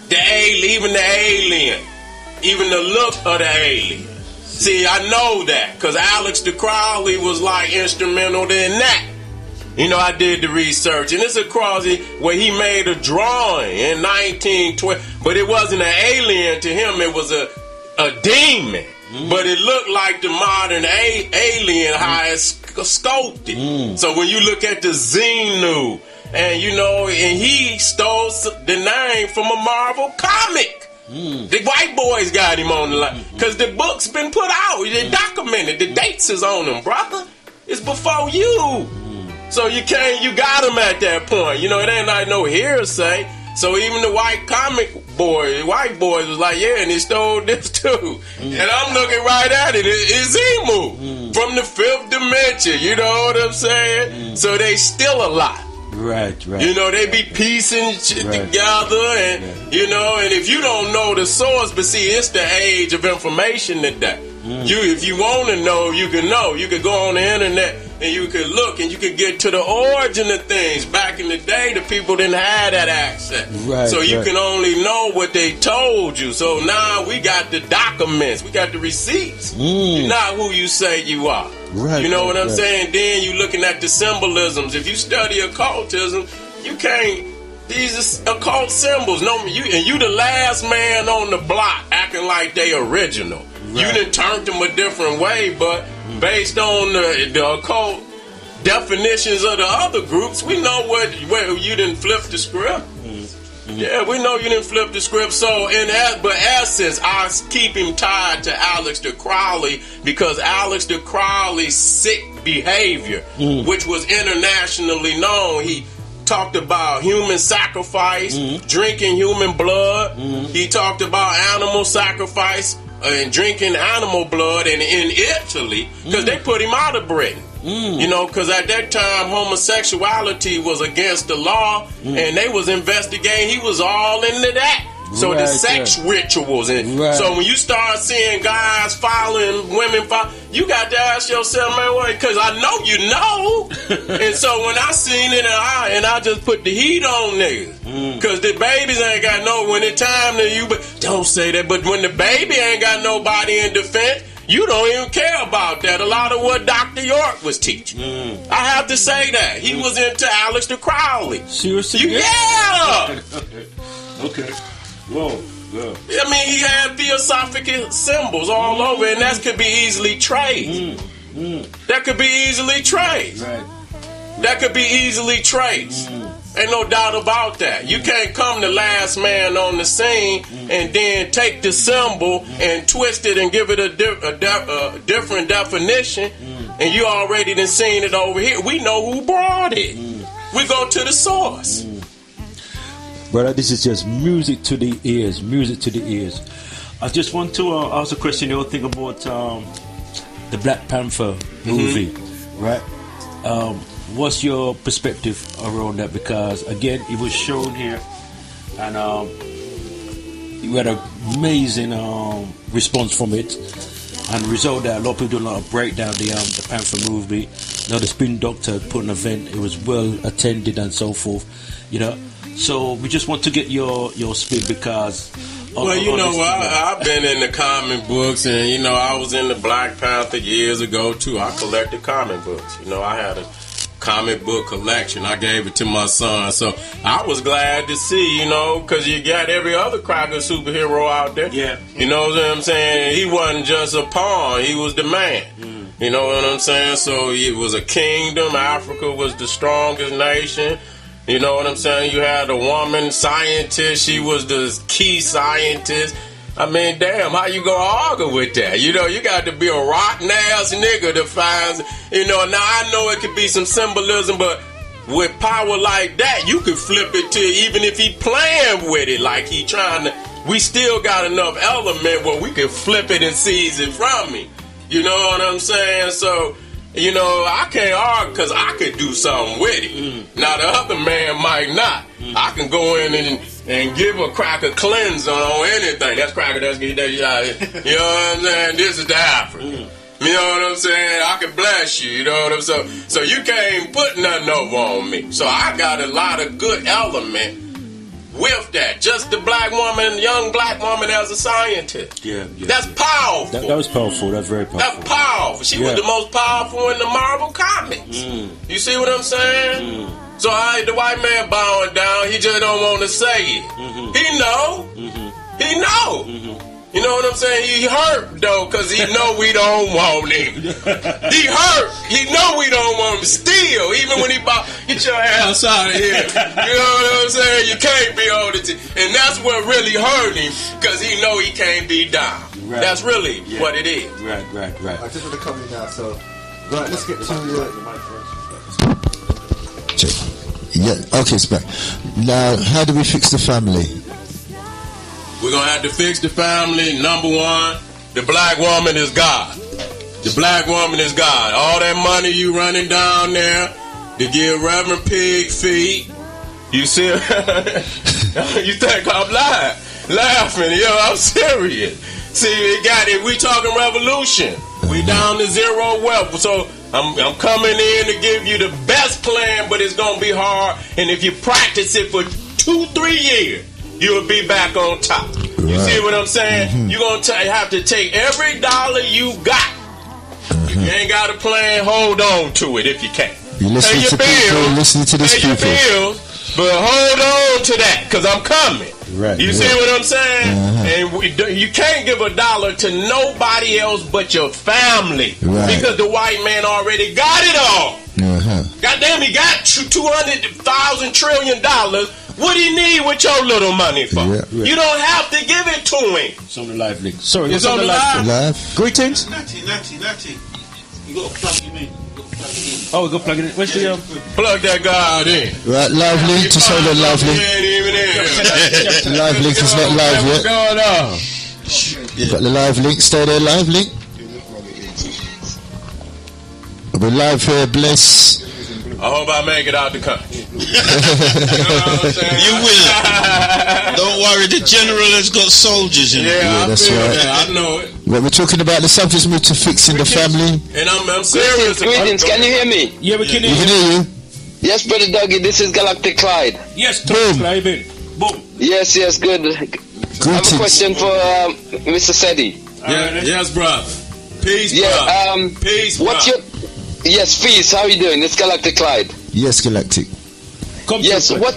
even the alien, even the look of the alien. See, I know that because Alex de Crowley was like instrumental in that. I did the research, and it's a crossing where he made a drawing in 1912, but it wasn't an alien to him, it was a demon. But it looked like the modern alien, how it's sculpted. So when you look at the Xenu, and and he stole the name from a Marvel comic. The white boys got him on the line because the book's been put out, they documented, the dates is on them, brother. It's before you. So you got him at that point. It ain't like no hearsay. So even the white boys was like, yeah, and he stole this too. And I'm looking right at it. It's Emu from the fifth dimension. You know what I'm saying? So they still alive. Right. They be piecing shit together, and and if you don't know the source, but see, it's the age of information today. If you want to know, you can know. You can go on the internet and you can look and you can get to the origin of things. Back in the day, the people didn't have that access. So you can only know what they told you. So now we got the documents. We got the receipts. You're not who you say you are. You know what I'm saying? Then you looking at the symbolisms. If you study occultism, you can't. These are occult symbols. You the last man on the block acting like they original. You done turned them a different way, but based on the occult definitions of the other groups, we know where you didn't flip the script. Yeah, we know you didn't flip the script. So but essence, I keep him tied to Alex de Crowley because Alex de Crowley's sick behavior, which was internationally known. He talked about human sacrifice, drinking human blood. He talked about animal sacrifice and drinking animal blood, and in Italy, because they put him out of Britain. Because at that time homosexuality was against the law, and they was investigating. He was all into that. So the sex rituals, and so when you start seeing guys following women, you got to ask yourself, man, what? Because I know you know. And so when I seen it, and I just put the heat on niggas, because the babies ain't got when it's time to don't say that, but when the baby ain't got nobody in defense, you don't even care about that. A lot of what Dr. York was teaching. I have to say that. He was into Aleister Crowley. Seriously? Yeah! Okay. Whoa. Yeah. I mean, he had theosophical symbols all over, and that could be easily traced. That could be easily traced. Right. That could be easily traced. Ain't no doubt about that. You can't come the last man on the scene and then take the symbol and twist it and give it a different definition, and you already done seen it over here. We know who brought it. We go to the source. Brother, this is just music to the ears. Music to the ears. I just want to ask a question. You think about the Black Panther movie, right? What's your perspective around that? Because again, it was shown here, and you had an amazing response from it, and the result that a lot of people do a lot of breakdown the Panther movie. Now the Spin Doctor put an event; it was well attended and so forth. You know, so we just want to get your spin because. Well, you know, I've been in the comic books, and you know, I was in the Black Panther years ago too. I collected comic books. You know, I had a comic book collection. I gave it to my son, so I was glad to see, you know, because you got every other cracker superhero out there. Yeah. You know what I'm saying? He wasn't just a pawn; he was the man. You know what I'm saying? So it was a kingdom. Africa was the strongest nation. You know what I'm saying? You had a woman scientist. She was the key scientist. I mean, damn, how you gonna argue with that? You know, you got to be a rotten ass nigga to find, you know, now I know it could be some symbolism, but with power like that, you could flip it to, even if he playing with it, like he trying to, we still got enough element where we can flip it and seize it from me. You know what I'm saying? So, you know, I can't argue because I could do something with it. Now, the other man might not. I can go in and give a cracker cleanse on anything. That's cracker, that's you know what I'm saying? This is the African. You know what I'm saying? I can bless you, you know what I'm saying? So you can't put nothing over on me. So I got a lot of good element with that. Just the black woman, young black woman as a scientist. Yeah. That's powerful. That was powerful. That's very powerful. That's powerful. She was the most powerful in the Marvel comics. You see what I'm saying? So the white man bowing down, he just don't want to say it. He know. He know. You know what I'm saying? He hurt though, cause he know we don't want him. He hurt. He know we don't want him still. Even when he bow, get your ass out of here. You know what I'm saying? You can't be on the and that's what really hurt him, cause he know he can't be down. Right. That's really what it is. Right. I just want to come in now, so right, let's get to okay, it's back. Now, how do we fix the family? We're going to have to fix the family. Number one, the black woman is God. The black woman is God. All that money you running down there to give Reverend Pig feet. You see? You think I'm laughing. Yo, I'm serious. See, we talking revolution. We down to zero wealth. So I'm coming in to give you the best plan, but it's going to be hard. And if you practice it for 2-3 years, you'll be back on top. You see what I'm saying? You're going to have to take every dollar you got. If you ain't got a plan, hold on to it if you can. You listening to people, listening to this people. Bills, but hold on to that, because I'm coming. Right. You see what I'm saying? And you can't give $1 to nobody else but your family. Right. Because the white man already got it all. Goddamn, he got $200,000 trillion. What do you need with your little money for? You don't have to give it to him. It's on the live link. Sorry, it's on the live. Greetings. Natty. You got to plug him in. Oh, we got to plug it in. Where's the plug that guy in? Right, live link to show the live link. The live link is not live yet. What's going on? Got the live link. Stay there, live link. We're live here, bless. I hope I make it out the country. You will. Don't worry, the general has got soldiers in it. Yeah, that's right. I know it. Well, we're talking about the subject move to fixing the family. And I'm serious. Greetings, can you hear me? Yeah, we can hear you. Yes, Brother Dougie, this is Galactic Clyde. Yes, Clyde. Boom. Yes, good. I have a question for Mr. Seti. Yes, brother. Peace, Yeah. brother. Peace, What's brother. your? Yes, peace. How are you doing? It's Galactic Clyde. Yes, Galactic. Yes. What?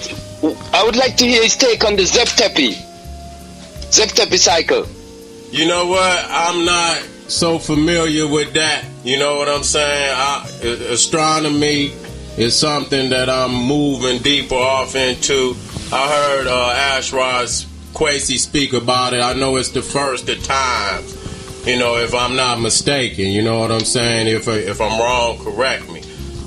I would like to hear his take on the Zep Tepi cycle. You know what? I'm not so familiar with that. You know what I'm saying? Astronomy is something that I'm moving deeper off into. I heard Ashrod Kwesi speak about it. I know it's the first of times. You know, if I'm not mistaken, you know what I'm saying? If I'm wrong, correct me.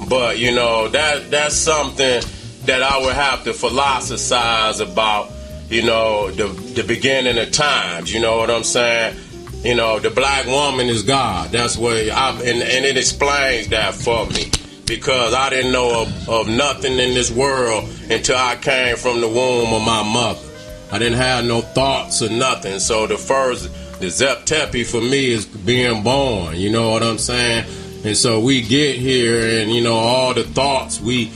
But you know, that's something that I would have to philosophize about. You know, the beginning of times. You know what I'm saying? You know, the black woman is God. That's what and it explains that for me, because I didn't know of nothing in this world until I came from the womb of my mother. I didn't have no thoughts or nothing. So the Zep Tepi for me is being born. You know what I'm saying? And so we get here, and you know, all the thoughts we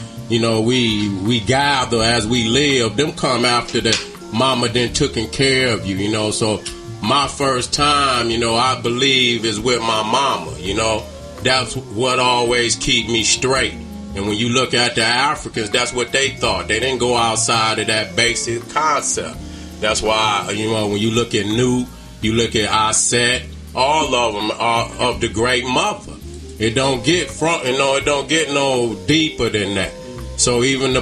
gather as we live, them come after the mama then taking care of you, you know. So my first time, you know, I believe is with my mama, you know. That's what always keep me straight. And when you look at the Africans, that's what they thought. They didn't go outside of that basic concept. That's why, you know, when you look at Nuke, you look at Aset, all of them are of the great mother. It don't get it don't get no deeper than that. So even the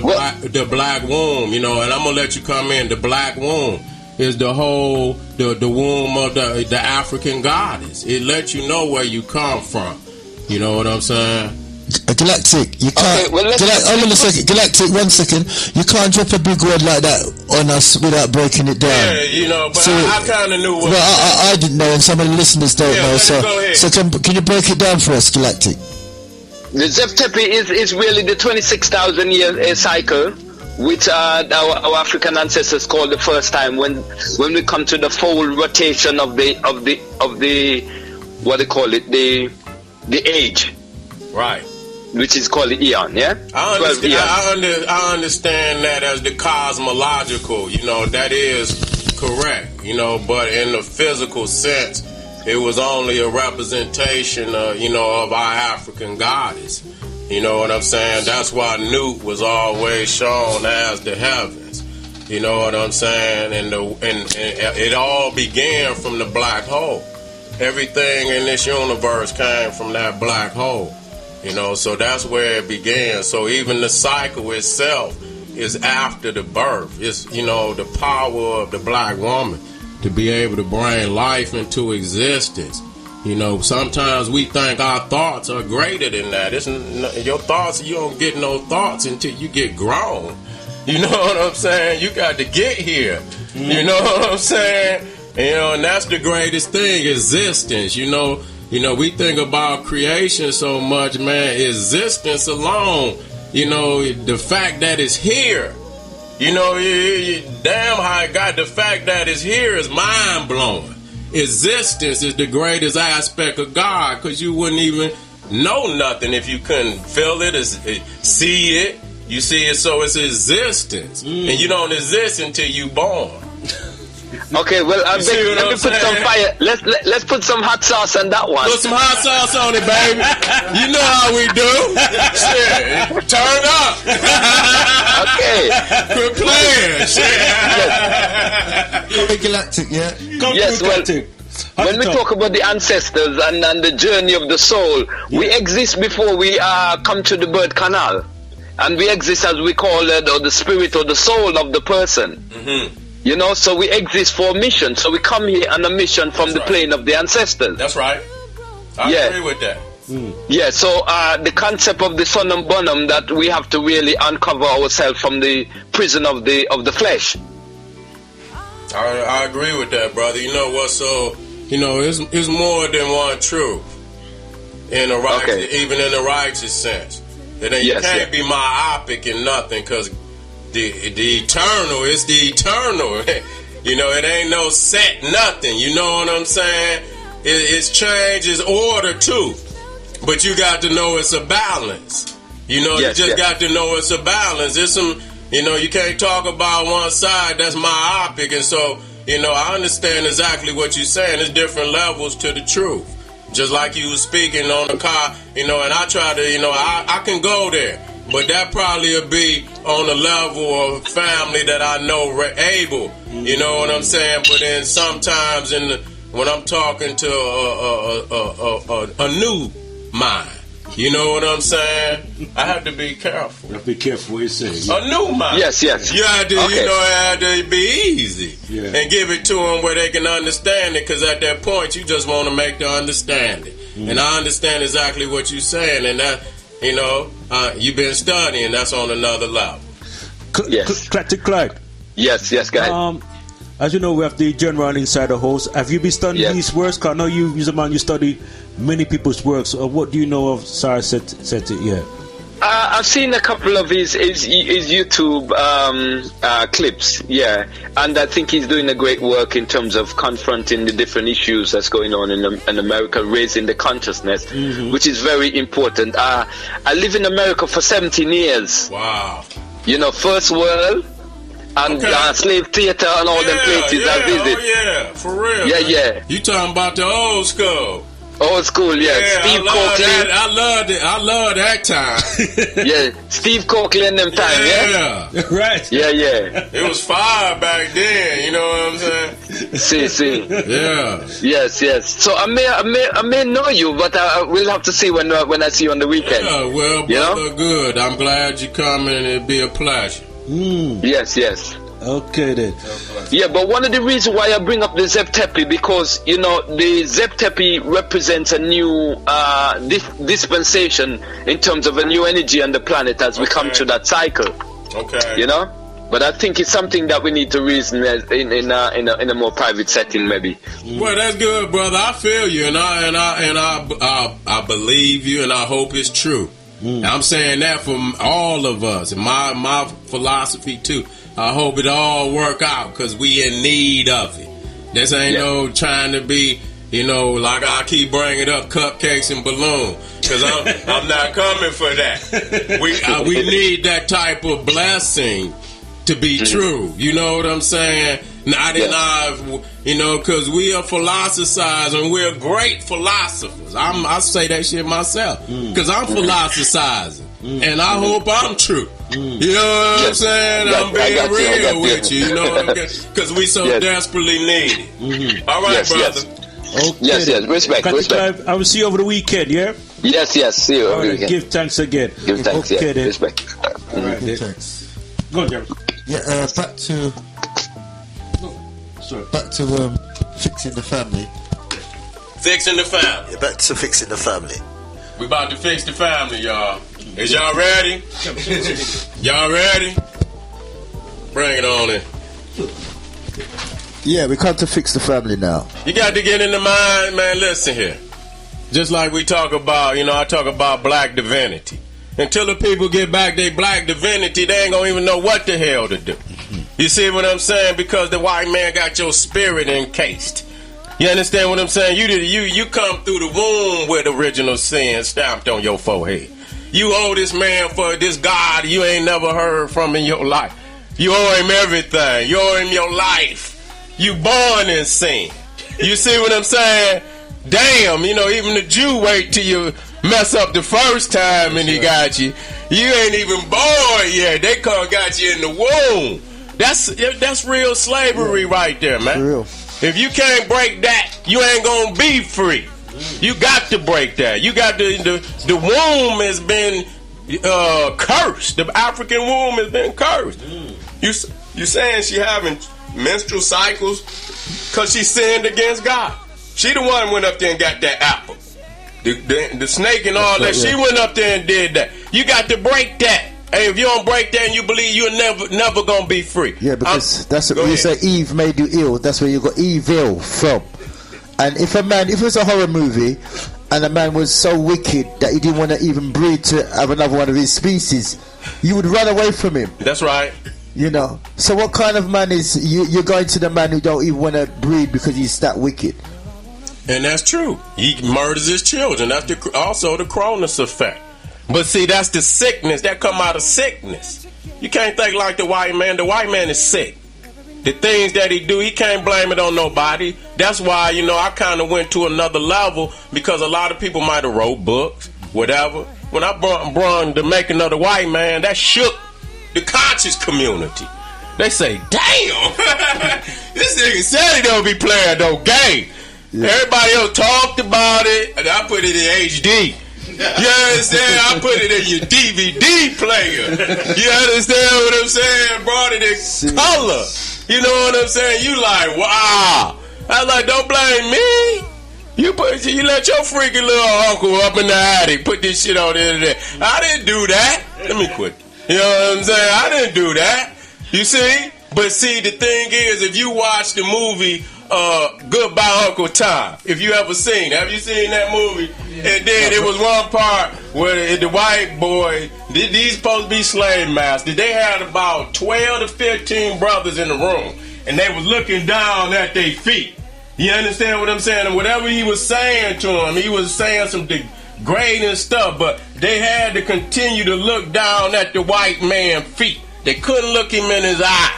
black womb, you know, and I'm gonna let you come in. The black womb is the whole the womb of the African goddess. It lets you know where you come from. You know what I'm saying? Galactic, you can't. Okay, hold on a second. Galactic, 1 second. You can't drop a big word like that on us without breaking it down. Yeah, you know, but so, I kind of knew what. Well, I didn't know, and some of the listeners don't know. So can you break it down for us, Galactic? The Zep Tepi is really the 26,000 year cycle, which our African ancestors called the first time when we come to the full rotation of the what they call it, the age, right? Which is called the Eon, yeah. I understand that as the cosmological, you know, that is correct, you know, but in the physical sense, it was only a representation, you know, of our African goddess. You know what I'm saying? That's why Newt was always shown as the heavens. You know what I'm saying? And it all began from the black hole. Everything in this universe came from that black hole. You know, so that's where it began. So even the cycle itself is after the birth. It's, you know, the power of the black woman to be able to bring life into existence. You know, sometimes we think our thoughts are greater than that. Your thoughts, you don't get no thoughts until you get grown. You know what I'm saying? You got to get here. You know what I'm saying? You know, and that's the greatest thing, existence. You know, we think about creation so much, man. Existence alone, you know, the fact that it's here, you know, damn how it got, the fact that it's here is mind-blowing. Existence is the greatest aspect of God, because you wouldn't even know nothing if you couldn't feel it, see it. You see it, so it's existence. And you don't exist until you born. Okay, well, let me put some fire. Let's put some hot sauce on that one. Put some hot sauce on it, baby. You know how we do. Shit, turn up. Okay. Quit playing. Shit. Galactic, yeah. Yes, well, when we talk about the ancestors and the journey of the soul, we exist before we come to the birth canal, and we exist as we call it, or the spirit or the soul of the person. Mm-hmm. You know, so we exist for a mission. So we come here on a mission from the plane of the ancestors. That's right. I agree with that. Yeah, so the concept of the Sonam Bonum, that we have to really uncover ourselves from the prison of the flesh. I agree with that, brother. You know what? So, you know, it's more than one truth in a righteous, even in a righteous sense. And then you can't be myopic in nothing, because the eternal is the eternal. You know, it ain't no set nothing. You know what I'm saying? It's change, it's order too. But you got to know it's a balance. You know, you just got to know it's a balance. It's some, you know, you can't talk about one side that's myopic. And so, you know, I understand exactly what you're saying. There's different levels to the truth. just like you was speaking on the car, and I try to, I can go there. But that probably will be on the level of family that I know able. You know what I'm saying? But then sometimes when I'm talking to a new mind, you know what I'm saying? I have to be careful. Be careful what you say. A new mind. Yes. You have to, it have to be easy and give it to them where they can understand it. Because at that point, you just want to make the understanding. And I understand exactly what you're saying, and that. You've been studying. That's on another level. Yes. Clyde. Yes, guys. As you know, we have the general insider host. Have you been studying these works? Because I know you're a man, you study many people's works. What do you know of Sir Seti? Yeah. I've seen a couple of his YouTube clips, and I think he's doing a great work in terms of confronting the different issues that's going on in America, raising the consciousness, which is very important. I live in America for 17 years. Wow. First world and slave theater and all them places I visit. Oh yeah, for real. Yeah. You talking about the old school? Old school, Steve Coakley. I love that time. Steve Coakley and them time, Right. Yeah. It was fire back then, you know what I'm saying? See. Yeah. Yes. So I may know you, but I will have to see when I see you on the weekend. Yeah, well, brother, good. I'm glad you come and it'd be a pleasure. Yes. Okay then. Yeah, but one of the reasons why I bring up the Zep Tepi, because the Zep Tepi represents a new dispensation in terms of a new energy on the planet as we come to that cycle. Okay. But I think it's something that we need to reason in a more private setting, maybe. Well, that's good, brother. I feel you, and I believe you, and I hope it's true. I'm saying that from all of us, and my philosophy too. I hope it all work out, because we in need of it. This ain't no trying to be, like I keep bringing up cupcakes and balloons, because I'm not coming for that. We need that type of blessing to be true. You know what I'm saying? Not in our, because we are philosophizers, and we're great philosophers. I say that shit myself, because I'm philosophizing, and I hope I'm true. You know what I'm saying? I'm being real with you. You know what I'm saying? Because we so desperately need it. All right, brother. Okay. Yes. Respect. I will see you over the weekend. Yeah. Yes. See you over the weekend. Give thanks again. Give thanks. Okay, then. Respect. All right. Thanks. Go on, Jerry. Yeah. Back to fixing the family. Fixing the family. Yeah, back to fixing the family. We about to fix the family, y'all. Is y'all ready? Y'all ready? Bring it on in. Yeah, we come to fix the family now. You got to get in the mind, man. Listen here. Just like we talk about, I talk about black divinity. Until the people get back their black divinity, they ain't gonna even know what the hell to do. You see what I'm saying? Because the white man got your spirit encased. You understand what I'm saying? You come through the womb with original sin stamped on your forehead. You owe this man for this God you ain't never heard from in your life. You owe him everything. You owe him your life. You born in sin. You see what I'm saying? Damn, even the Jew wait till you mess up the first time and he got you. You ain't even born yet. They got you in the womb. That's real slavery right there, man. For real. If you can't break that, you ain't gonna be free. You got to break that. You got the womb has been cursed. The African womb has been cursed. You saying she having menstrual cycles because she sinned against God? She the one went up there and got that apple. The snake and all that. She went up there and did that. You got to break that. Hey, if you don't break that and you believe, you're never gonna be free. Yeah, because that's what you say. Eve made you ill. That's where you got evil from. And if it was a horror movie, and a man was so wicked that he didn't want to even breed to have another one of his species, you would run away from him. That's right. So what kind of man is you're going to the man who don't even want to breed because he's that wicked? And that's true. He murders his children. That's also the Cronus effect. But see, that's the sickness that come out of sickness. You can't think like the white man. The white man is sick. The things that he do, he can't blame it on nobody. That's why, you know, I kind of went to another level because a lot of people might have wrote books, whatever. When I brought The Making of the White Man, that shook the conscious community. They say, damn, this nigga said he don't be playing no game. Yeah. Everybody else talked about it, and I put it in HD. You understand? I put it in your DVD player. You understand what I'm saying? Brought it in color. You know what I'm saying? You like, wow. I was like, don't blame me. You let your freaky little uncle up in the attic put this shit on the internet. I didn't do that. Let me quit. You know what I'm saying? I didn't do that. You see? But see, the thing is, if you watch the movie Goodbye Uncle Tom, if you ever seen, have you seen that movie? And then it was one part where the white boy, these supposed to be slave masters, they had about 12 to 15 brothers in the room, and they was looking down at their feet. You understand what I'm saying? And whatever he was saying to them, he was saying some degrading stuff, but they had to continue to look down at the white man's feet. They couldn't look him in his eye.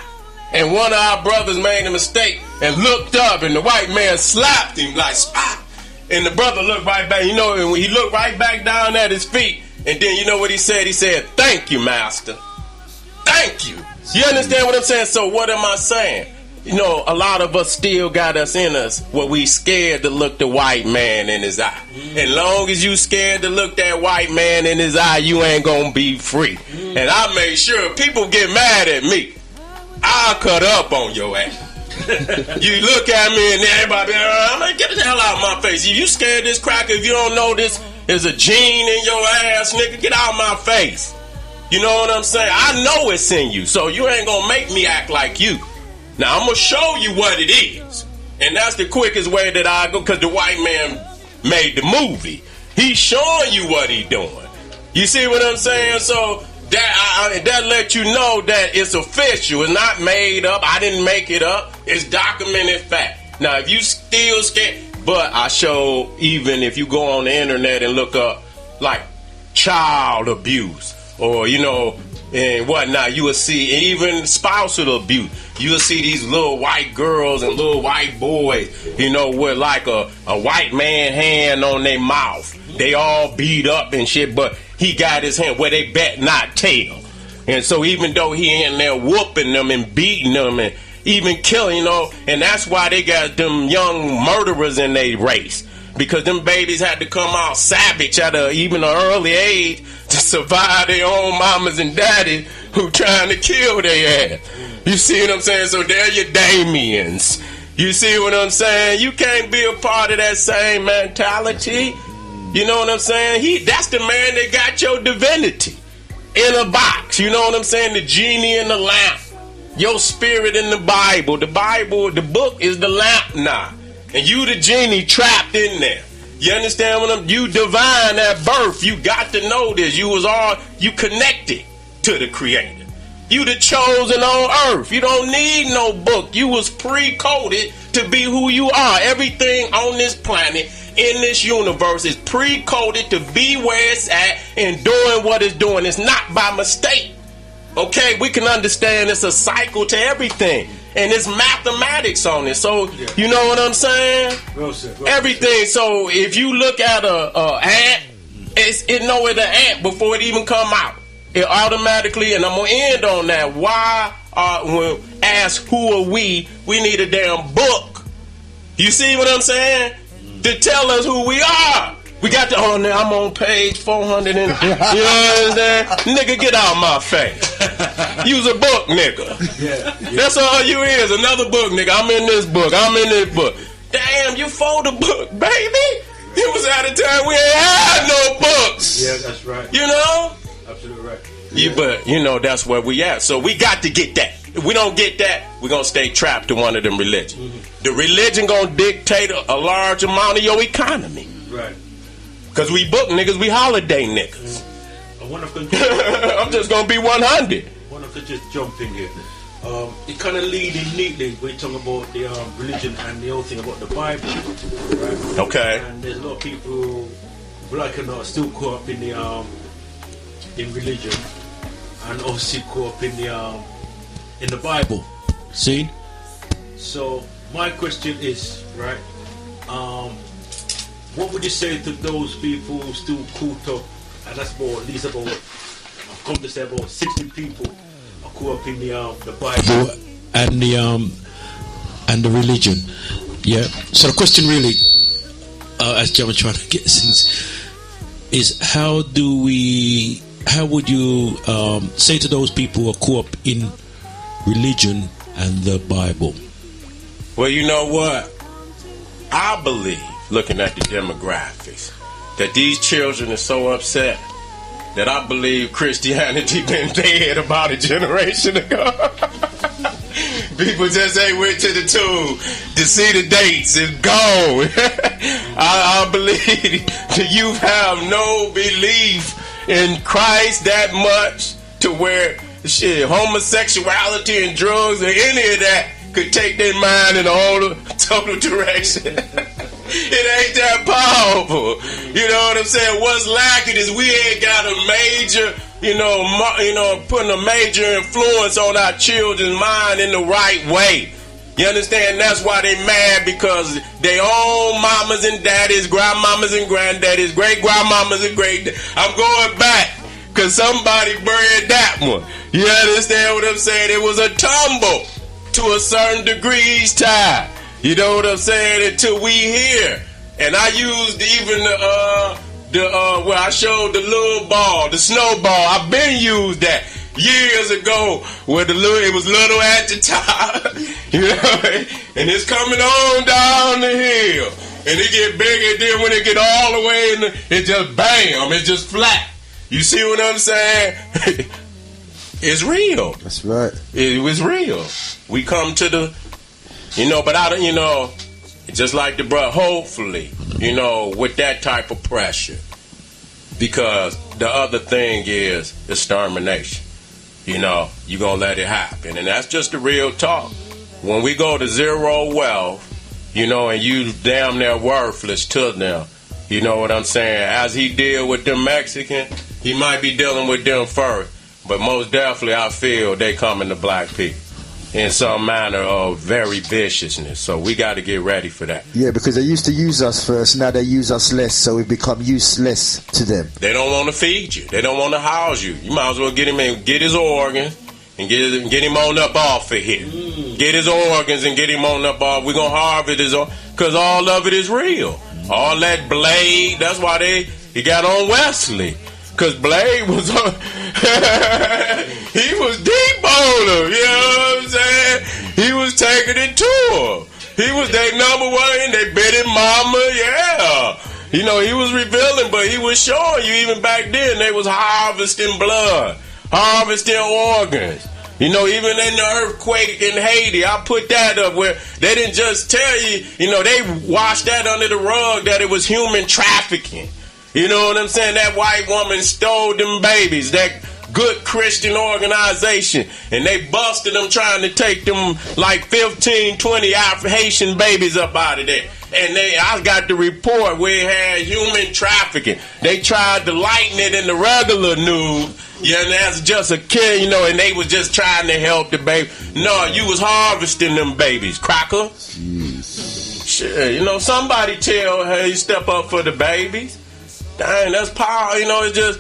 And one of our brothers made a mistake and looked up, and the white man slapped him like, ah! And the brother looked right back. You know, and he looked right back down at his feet. And then you know what he said? He said, thank you, master. Thank you. You understand what I'm saying? So what am I saying? You know, a lot of us still got us in us where we scared to look the white man in his eye. And long as you scared to look that white man in his eye, you ain't gonna be free. And I made sure people get mad at me, I'll cut up on your ass. You look at me and everybody, I'm like, get the hell out of my face. You scared this cracker if you don't know this is a gene in your ass, nigga? Get out of my face. You know what I'm saying? I know it's in you, so you ain't gonna make me act like you. Now, I'm going to show you what it is. And that's the quickest way that I go, because the white man made the movie. He's showing you what he's doing. You see what I'm saying? So that lets you know that it's official. It's not made up. I didn't make it up. It's documented fact. Now, if you still scared, but I show, even if you go on the internet and look up, like, child abuse, or, you know, and whatnot, you will see even spousal abuse. You will see these little white girls and little white boys, you know, with like a white man hand on their mouth. They all beat up and shit, but he got his hand where they bet not tell. And so even though he in there whooping them and beating them and even killing, you know, and that's why they got them young murderers in their race. Because them babies had to come out savage at even an early age to survive their own mamas and daddies who trying to kill their ass. You see what I'm saying? So they're your Damians. You see what I'm saying? You can't be a part of that same mentality. You know what I'm saying? That's the man that got your divinity in a box. You know what I'm saying? The genie in the lamp. Your spirit in the Bible. The Bible, the book is the lamp now. And you the genie trapped in there. You understand what I'm? You divine at birth. You got to know this. You connected to the Creator. You the chosen on earth. You don't need no book. You was pre-coded to be who you are. Everything on this planet, in this universe, is pre-coded to be where it's at and doing what it's doing. It's not by mistake. Okay, we can understand it's a cycle to everything. And it's mathematics on it. So, you know what I'm saying? Everything. So, if you look at a ant, it know it's an ant before it even come out. It automatically, and I'm going to end on that. Why, when ask who are we need a damn book. You see what I'm saying? To tell us who we are. We got the on there. I'm on page 400 and you know what I'm saying? Nigga, get out my face. Use a book, nigga. Yeah. That's all you is. Another book, nigga. I'm in this book. I'm in this book. Damn, you fold a book, baby. It was at a time we ain't had no books. Yeah, that's right. You know? Absolutely right. Yeah. But you know that's where we at. So we got to get that. If we don't get that, we're gonna stay trapped to one of them religions. Mm-hmm. The religion gonna dictate a large amount of your economy. Right. Cause we book niggas, we holiday niggas. I'm just gonna be 100. I wanna just jump in here. It kind of lead in neatly when you talk about the religion and the whole thing about the Bible, right? Okay. And there's a lot of people, black and not, still caught up in the in religion, and obviously caught up in the Bible. See, So my question is, right? What would you say to those people who still caught up? And that's about, at least about, I've come to say about 60 people are caught up in the Bible and the religion. Yeah. So the question really, as Jam trying to get things, is how would you say to those people who are caught up in religion and the Bible? Well, you know what? I believe, looking at the demographics, that these children are so upset that I believe Christianity been dead about a generation ago. People just ain't went to the tomb to see the dates. It's gone. I believe the youth have no belief in Christ that much to where homosexuality and drugs or any of that could take their mind in a whole total direction. It ain't that powerful. You know what I'm saying? What's lacking is we ain't got a major, putting a major influence on our children's mind in the right way. You understand? That's why they mad, because they own mamas and daddies, grandmamas and granddaddies, great grandmamas and I'm going back because somebody buried that one. You understand what I'm saying? It was a tumble to a certain degree each time. You know what I'm saying? Until we here. And I used even where I showed the little ball, the snowball. I've been used that years ago where it was little at the top. You know, and it's coming on down the hill. And it get bigger, and then when it get all the way in, it just bam, it's just flat. You see what I'm saying? It's real. That's right. It was real. We come to the, but I don't, just like the brother, hopefully, with that type of pressure. Because the other thing is extermination. You're going to let it happen. And that's just the real talk. When we go to zero wealth, and you damn near worthless to them, you know what I'm saying? As he deal with them Mexican, he might be dealing with them first. But most definitely I feel they coming to black people in some manner of very viciousness. So we got to get ready for that. Yeah, because they used to use us first, now they use us less, so we become useless to them. They don't want to feed you. They don't want to house you. You might as well get him in, get his organs, and get him on up off of here. Get his organs and get him on up off. We're going to harvest his organs, because all of it is real. All that Blade, that's why he got on Wesley. Because Blade was he was deep on him, you know what I'm saying? He was taking it to him. He was their number one, they bit him mama, yeah. He was revealing, but he was showing you even back then they was harvesting blood, harvesting organs. Even in the earthquake in Haiti, I put that up where they didn't just tell you, they washed that under the rug that it was human trafficking. You know what I'm saying? That white woman stole them babies, that good Christian organization, and they busted them trying to take them like 15, 20 Haitian babies up out of there. And I got the report where it had human trafficking. They tried to lighten it in the regular news. Yeah, and that's just a kid, and they was just trying to help the baby. No, you was harvesting them babies, cracker. Jeez. Shit, somebody tell her you step up for the babies. Dang, that's power. It's just,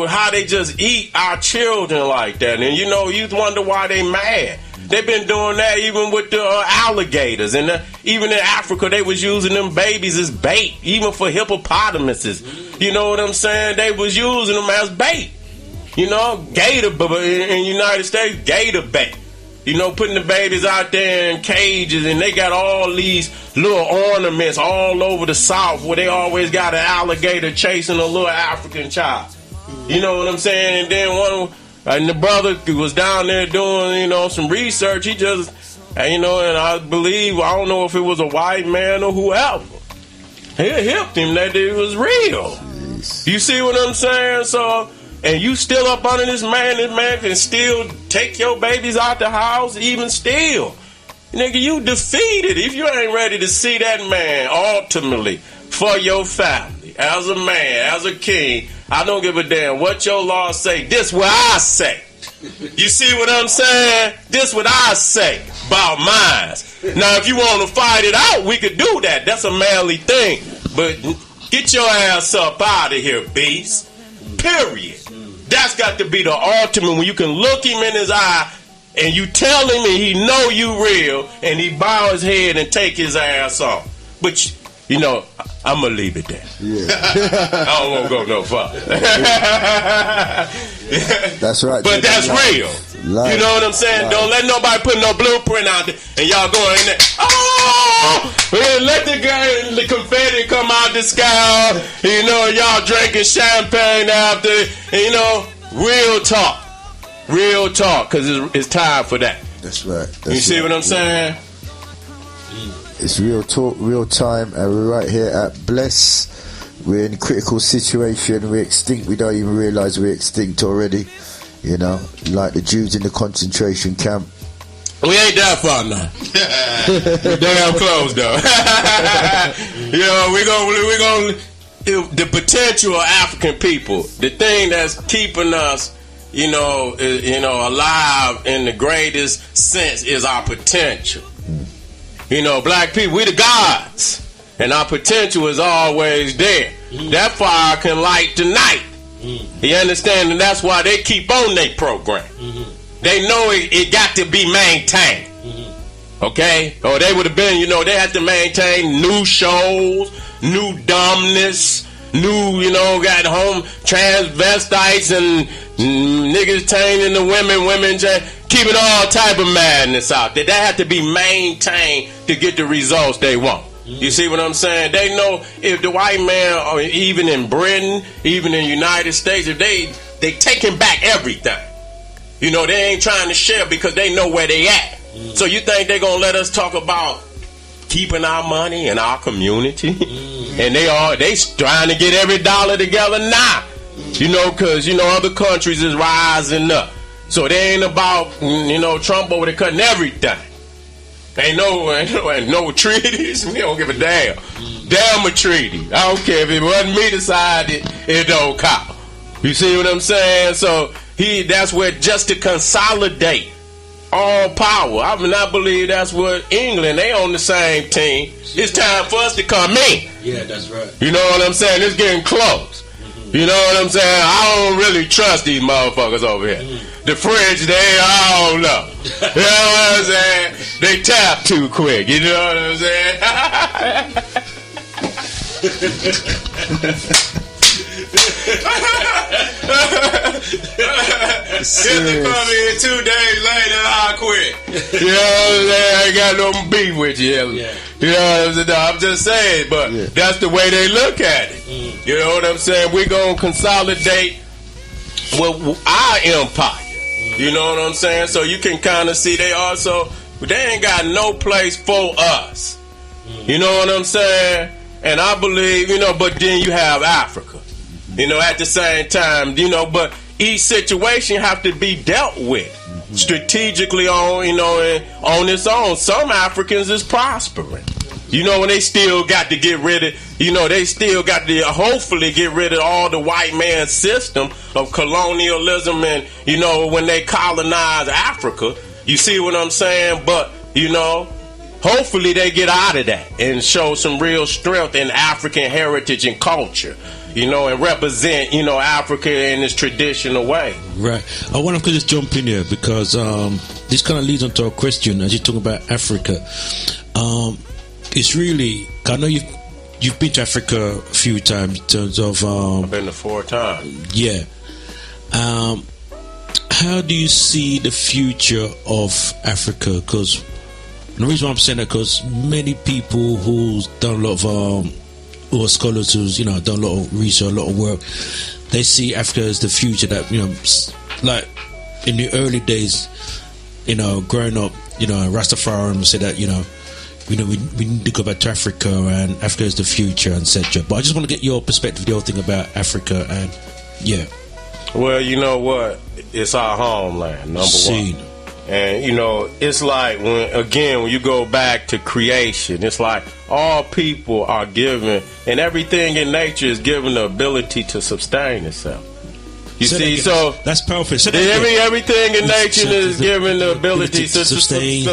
how they just eat our children like that. And, you wonder why they mad. They've been doing that even with the alligators. And even in Africa, they was using them babies as bait, even for hippopotamuses. You know what I'm saying? They was using them as bait. Gator, in the United States, gator bait. Putting the babies out there in cages, and they got all these little ornaments all over the South where they always got an alligator chasing a little African child. You know what I'm saying? And then and the brother was down there doing, some research. He just, and I believe, I don't know if it was a white man or whoever. He hipped him that it was real. Jeez. You see what I'm saying? So, and you still up under this man can still take your babies out the house, even still. Nigga, you defeated if you ain't ready to see that man ultimately for your family. As a man, as a king, I don't give a damn what your laws say. This what I say. You see what I'm saying? This what I say about mine. Now, if you want to fight it out, we could do that. That's a manly thing. But get your ass up out of here, beast. Period. That's got to be the ultimate when you can look him in his eye and you tell him and he know you real and he bow his head and take his ass off. But, you know, I'm going to leave it there. Yeah. I don't want to go no further. That's right. But that's real. Life. You know what I'm saying? Life. Don't let nobody put no blueprint out there and y'all going in there. Oh! Let the confetti come out the sky. You know, y'all drinking champagne after. And, you know, real talk. Real talk, because it's time for that. That's right. You see what I'm saying? It's real talk, real time, and we're right here at Bless. We're in a critical situation. We're extinct. We don't even realize we're extinct already. You know, like the Jews in the concentration camp. We ain't that far now. We're damn close though. You know, we're gonna the potential of African people, the thing that's keeping us, alive in the greatest sense is our potential. You know, black people, we the gods, and our potential is always there. That fire can light the night. You understand? And that's why they keep on their program. They know it got to be maintained. Okay? Or they would have been, they had to maintain new shows, new dumbness, new, got home transvestites and niggas chaining the women keeping all type of madness out there. That had to be maintained to get the results they want. You see what I'm saying? They know if the white man, or even in Britain, even in the United States, if they taking back everything. They ain't trying to share because they know where they at. So you think they gonna let us talk about keeping our money in our community? And they trying to get every dollar together now. Because other countries is rising up. So they ain't about Trump over there cutting everything. Ain't no treaties. We don't give a damn. Damn a treaty. I don't care if it wasn't me decided, it don't count. You see what I'm saying? So that's where just to consolidate all power. I believe that's what England, they on the same team. It's time for us to come in. Yeah, that's right. You know what I'm saying? It's getting close. You know what I'm saying? I don't really trust these motherfuckers over here. The French, I don't know. You know what I'm saying? They tap too quick. You know what I'm saying? If they come in 2 days later, I'll quit. You know what I'm saying? I ain't got no beef with you. Yeah. You know what I'm saying? I'm just saying, but that's the way they look at it. You know what I'm saying? We're going to consolidate our empire. You know what I'm saying? So you can kind of see they ain't got no place for us. You know what I'm saying? And I believe, but then you have Africa. At the same time, but each situation have to be dealt with strategically on its own. Some Africans is prospering. And they still got to get rid of, they still got to hopefully get rid of all the white man's system of colonialism and, when they colonize Africa. You see what I'm saying? But, hopefully they get out of that and show some real strength in African heritage and culture. And represent, Africa in its traditional way. Right. I want to just jump in here because this kind of leads on to a question as you talk about Africa. It's really, I know you've been to Africa a few times in terms of... I've been there 4 times. Yeah. How do you see the future of Africa? Because the reason why I'm saying that, because many people who's done a lot of... who are scholars who's done a lot of research, a lot of work, they see Africa as the future. That like in the early days, growing up, Rastafari said that we need to go back to Africa and Africa is the future, etc. But I just want to get your perspective, the whole thing about Africa and Well, you know what? It's our homeland, number one. And it's like when you go back to creation, it's like all people are given, and everything in nature is given the ability to sustain itself. You see, so that's perfect. Everything in nature is given the ability to sustain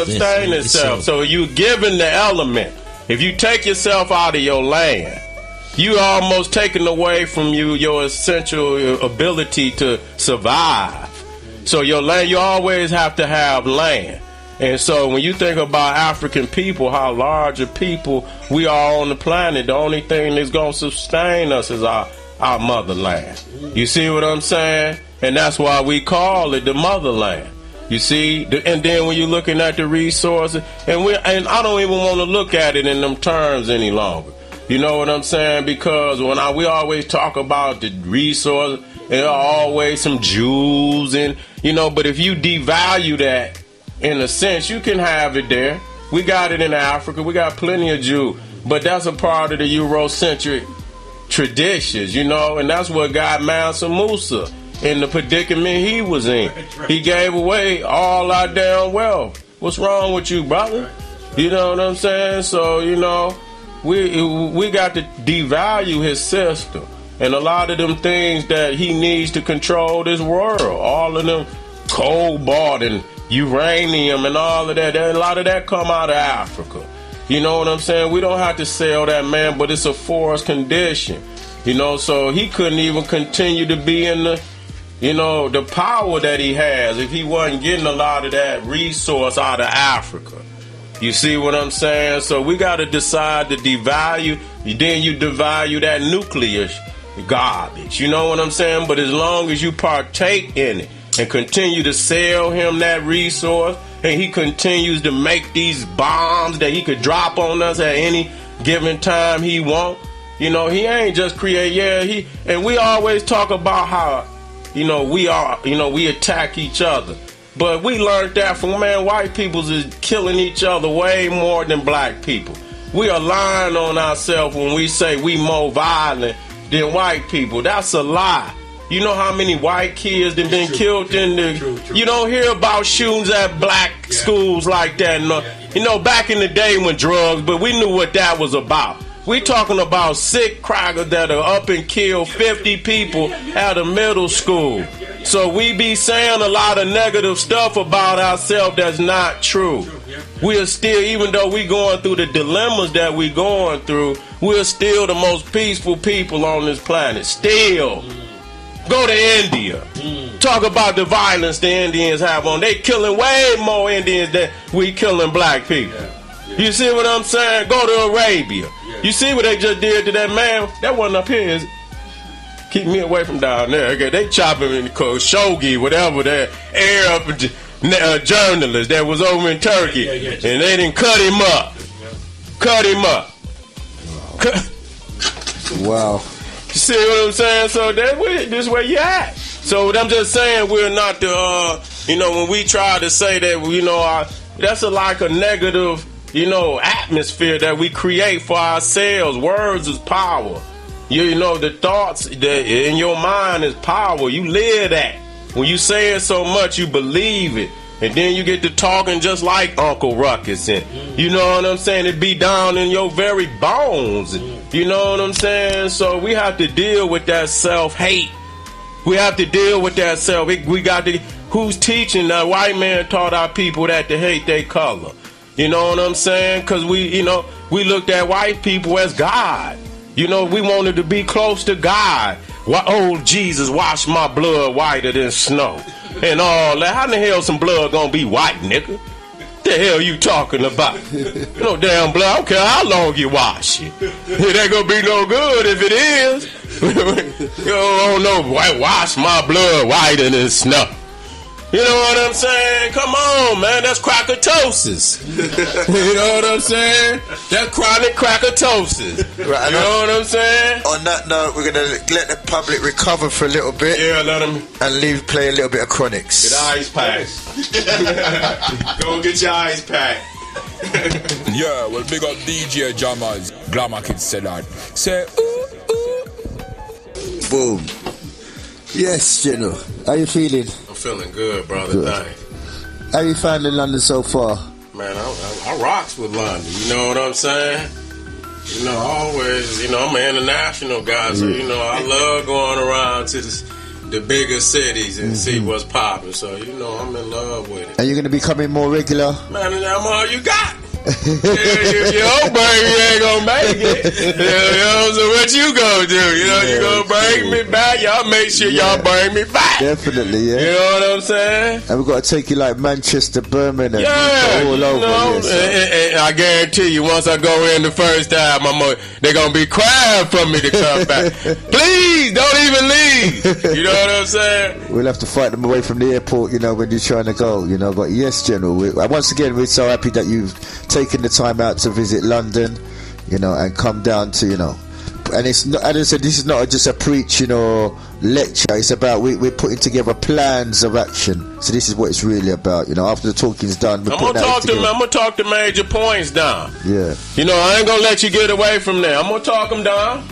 itself. So you given the element. If you take yourself out of your land, you almost taken away from your essential ability to survive. So your land, you always have to have land. And so when you think about African people, how large a people we are on the planet, the only thing that's going to sustain us is our motherland. You see what I'm saying? And that's why we call it the motherland. You see? And then when you're looking at the resources, and I don't even want to look at it in them terms any longer. You know what I'm saying? Because we always talk about the resources, there are always some jewels, and but if you devalue that, in a sense, you can have it there. We got it in Africa. We got plenty of jewels, but that's a part of the Eurocentric traditions, and that's what got Mansa Musa in the predicament he was in. He gave away all our damn wealth. What's wrong with you, brother? You know what I'm saying? So, we got to devalue his system. And a lot of them things that he needs to control this world, all of them cobalt and uranium and all of that, a lot of that come out of Africa. You know what I'm saying? We don't have to sell that, man, but it's a forced condition. So he couldn't even continue to be in the power that he has if he wasn't getting a lot of that resource out of Africa. You see what I'm saying? So we got to decide to devalue. Then you devalue that nuclear garbage. You know what I'm saying? But as long as you partake in it and continue to sell him that resource, and he continues to make these bombs that he could drop on us at any given time he want, he ain't just create. And we always talk about how, we attack each other. But we learned that from, white people is killing each other way more than black people. We are lying on ourselves when we say we more violent than white people. That's a lie. You know how many white kids that been killed in the... True. You don't hear about shootings at black schools like that. No. Back in the day when drugs, but we knew what that was about. We talking about sick crackers that are up and kill 50 people at a middle school. So we be saying a lot of negative stuff about ourselves that's not true. We are still, even though we going through the dilemmas that we going through, we're still the most peaceful people on this planet. Still. Go to India. Talk about the violence the Indians have on. They killing way more Indians than we killing black people. You see what I'm saying? Go to Arabia. You see what they just did to that man? That wasn't up here, is it? Keep me away from down there. Okay, they chopping in the Khashoggi, whatever, that Arab journalist that was over in Turkey. And they didn't cut him up. Cut him up. Wow. You see what I'm saying? So this where you at. So I'm just saying we're not the, when we try to say that, that's like a negative, atmosphere that we create for ourselves. Words is power. The thoughts that in your mind is power. You live that. When you say it so much, you believe it. And then you get to talking just like Uncle Ruckus. And you know what I'm saying? It be down in your very bones. You know what I'm saying? So we have to deal with that self-hate. We have to deal with that self. We got to... Who's teaching? The white man taught our people that to hate their color. You know what I'm saying? Because we looked at white people as God. We wanted to be close to God. Oh, Jesus, wash my blood whiter than snow. And all that. How in the hell some blood gonna be white, nigga? The hell you talking about? No damn blood. I don't care how long you wash it. It ain't gonna be no good if it is. You don't know. Wash my blood whiter than snow. You know what I'm saying? Come on, man. That's crackatosis. You know what I'm saying? That's chronic crackatosis. Right, you know what I'm saying? On that note, we're going to let the public recover for a little bit. Yeah, let them. And play a little bit of Chronics. Get ice pack. Go get your ice pack. Yeah, well, big up DJ Jammers. Glamour Kids said that. Say, ooh, ooh. Boom. Yes, General. How you feeling? I'm feeling good, brother. Good. How you finding London so far? Man, I rocks with London. You know what I'm saying? Always, I'm an international guy, so, I love going around to the the bigger cities and see what's popping. So you know, I'm in love with it. And you're gonna be coming more regular? Man, and that's all you got. If you don't bring me, you ain't gonna make it. You know, so what you gonna do? You know, you gonna bring me back? Y'all make sure y'all bring me back. Definitely, yeah. You know what I'm saying? And we've got to take you like Manchester, Birmingham, Yeah, all over. know, and I guarantee you, once I go in the first time, they're gonna be crying for me to come back. Please don't even leave. You know what I'm saying? We'll have to fight them away from the airport, you know, when you're trying to go, you know. But yes, General, once again, we're so happy that you've taken the time out to visit London, you know, and come down to, you know. And it's not, as I said, this is not just a preaching or lecture. It's about we're putting together plans of action. So this is what it's really about, you know. After the talking's done, I'm gonna talk the major points down. Yeah. You know, I ain't gonna let you get away from there. I'm gonna talk them down,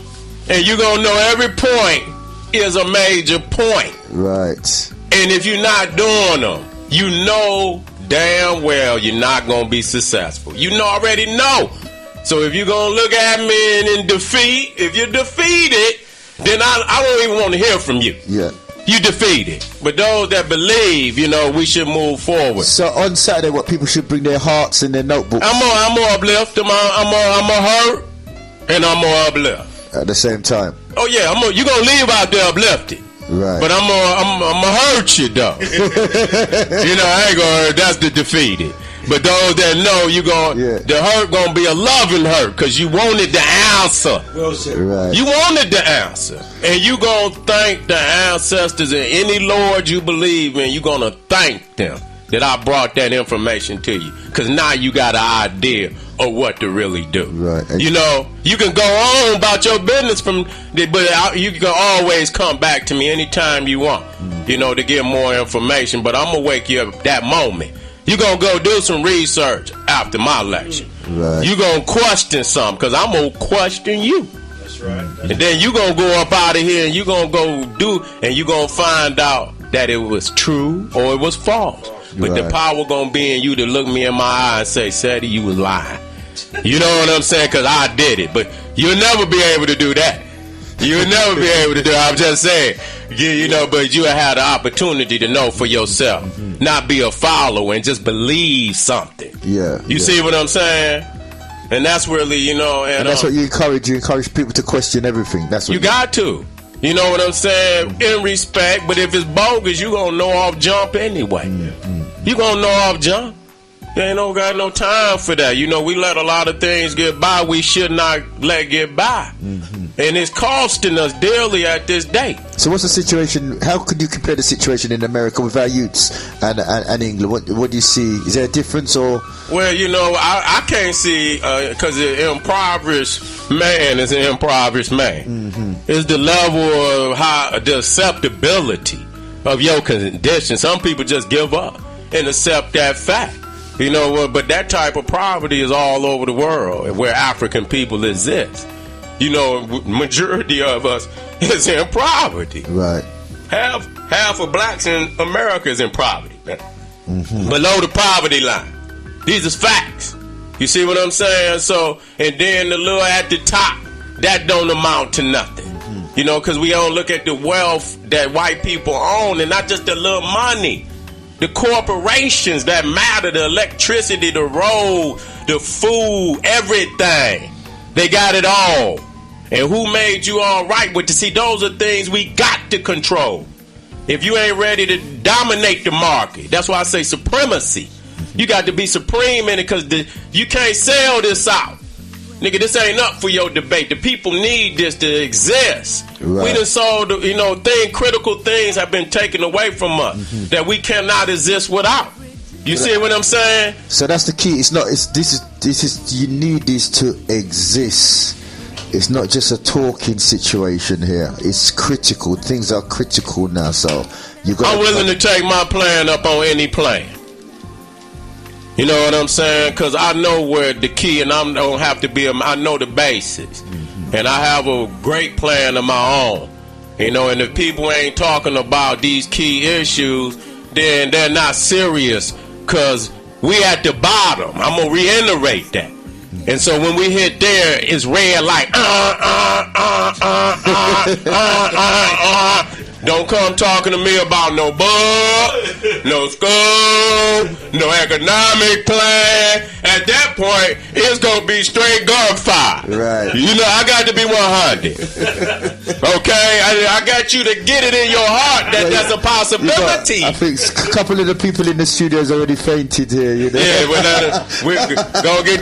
and you gonna know every point is a major point. Right. And if you're not doing them, you know damn well you're not gonna be successful. You already know. So if you're gonna look at me in defeat, if you're defeated, then I don't even want to hear from you. Yeah. You defeated. But those that believe, you know, we should move forward. So on Saturday, what people should bring their hearts and their notebooks? I'm gonna uplift them. I'm gonna hurt, and I'm gonna uplift at the same time. Oh yeah, you gonna leave out there uplifted. Right. But I'm gonna hurt you though. You know, I ain't gonna hurt. That's the defeated. But those that know, the hurt gonna be a loving hurt, because you wanted the answer. Right. You wanted the answer, and you gonna thank the ancestors and any Lord you believe in. You gonna thank them that I brought that information to you, because now you got an idea of what to really do. Right. You know, you can go on about your business but you can always come back to me anytime you want. You know, to get more information. But I'm gonna wake you up that moment. You gonna go do some research after my lecture. Right. You gonna question something, because I'm gonna question you. That's right. And then you gonna go up out of here and you gonna go do, and you gonna find out that it was true or it was false. But the power gonna be in you to look me in my eye and say, Seti, you was lying. You know what I'm saying? Because I did it. But you'll never be able to do that. You'll never be able to do it. I'm just saying. You know, but you had the opportunity to know for yourself. Not be a follower and just believe something. Yeah. You see what I'm saying? And that's really, you know. And that's what you encourage. You encourage people to question everything. That's what you got to. You know what I'm saying? In respect. But if it's bogus, you going to know off jump anyway. You going to know off jump. You ain't got no time for that. You know, we let a lot of things get by we should not let get by. And it's costing us dearly at this day. So what's the situation? How could you compare the situation in America with our youths and England? What do you see? Is there a difference or? Well, you know, I can't see, because the impoverished man is an impoverished man. It's the level of the acceptability of your condition. Some people just give up and accept that fact. You know what? But that type of poverty is all over the world where African people exist. You know, majority of us is in poverty. Right. Half of blacks in America is in poverty. Below the poverty line. These is facts. You see what I'm saying? So, and then the little at the top, that don't amount to nothing. You know, because we don't look at the wealth that white people own, and not just the little money. The corporations that matter, the electricity, the road, the food, everything. They got it all. And who made you all right with to see those are things we got to control. If you ain't ready to dominate the market, that's why I say supremacy. You got to be supreme in it, because you can't sell this out. Nigga, this ain't up for your debate. The people need this to exist. Right. We done saw critical things have been taken away from us that we cannot exist without. You see what I'm saying? So that's the key. This is you need this to exist. It's not just a talking situation here. It's critical. Things are critical now. So I'm willing to take my plan up on any plan. You know what I'm saying? Because I know where the key, and I don't have to be. I know the basics, and I have a great plan of my own. You know, and if people ain't talking about these key issues, then they're not serious. Because we at the bottom. I'm gonna reiterate that. And so when we hit there, it's red like Don't come talking to me about no bug, no school, no economic plan. At that point, it's gonna be straight gunfire. Right. You know, I got to be 100. Okay, I got you to get it in your heart that that's a possibility. I think a couple of the people in the studio has already fainted here. You know? Yeah, we're gonna get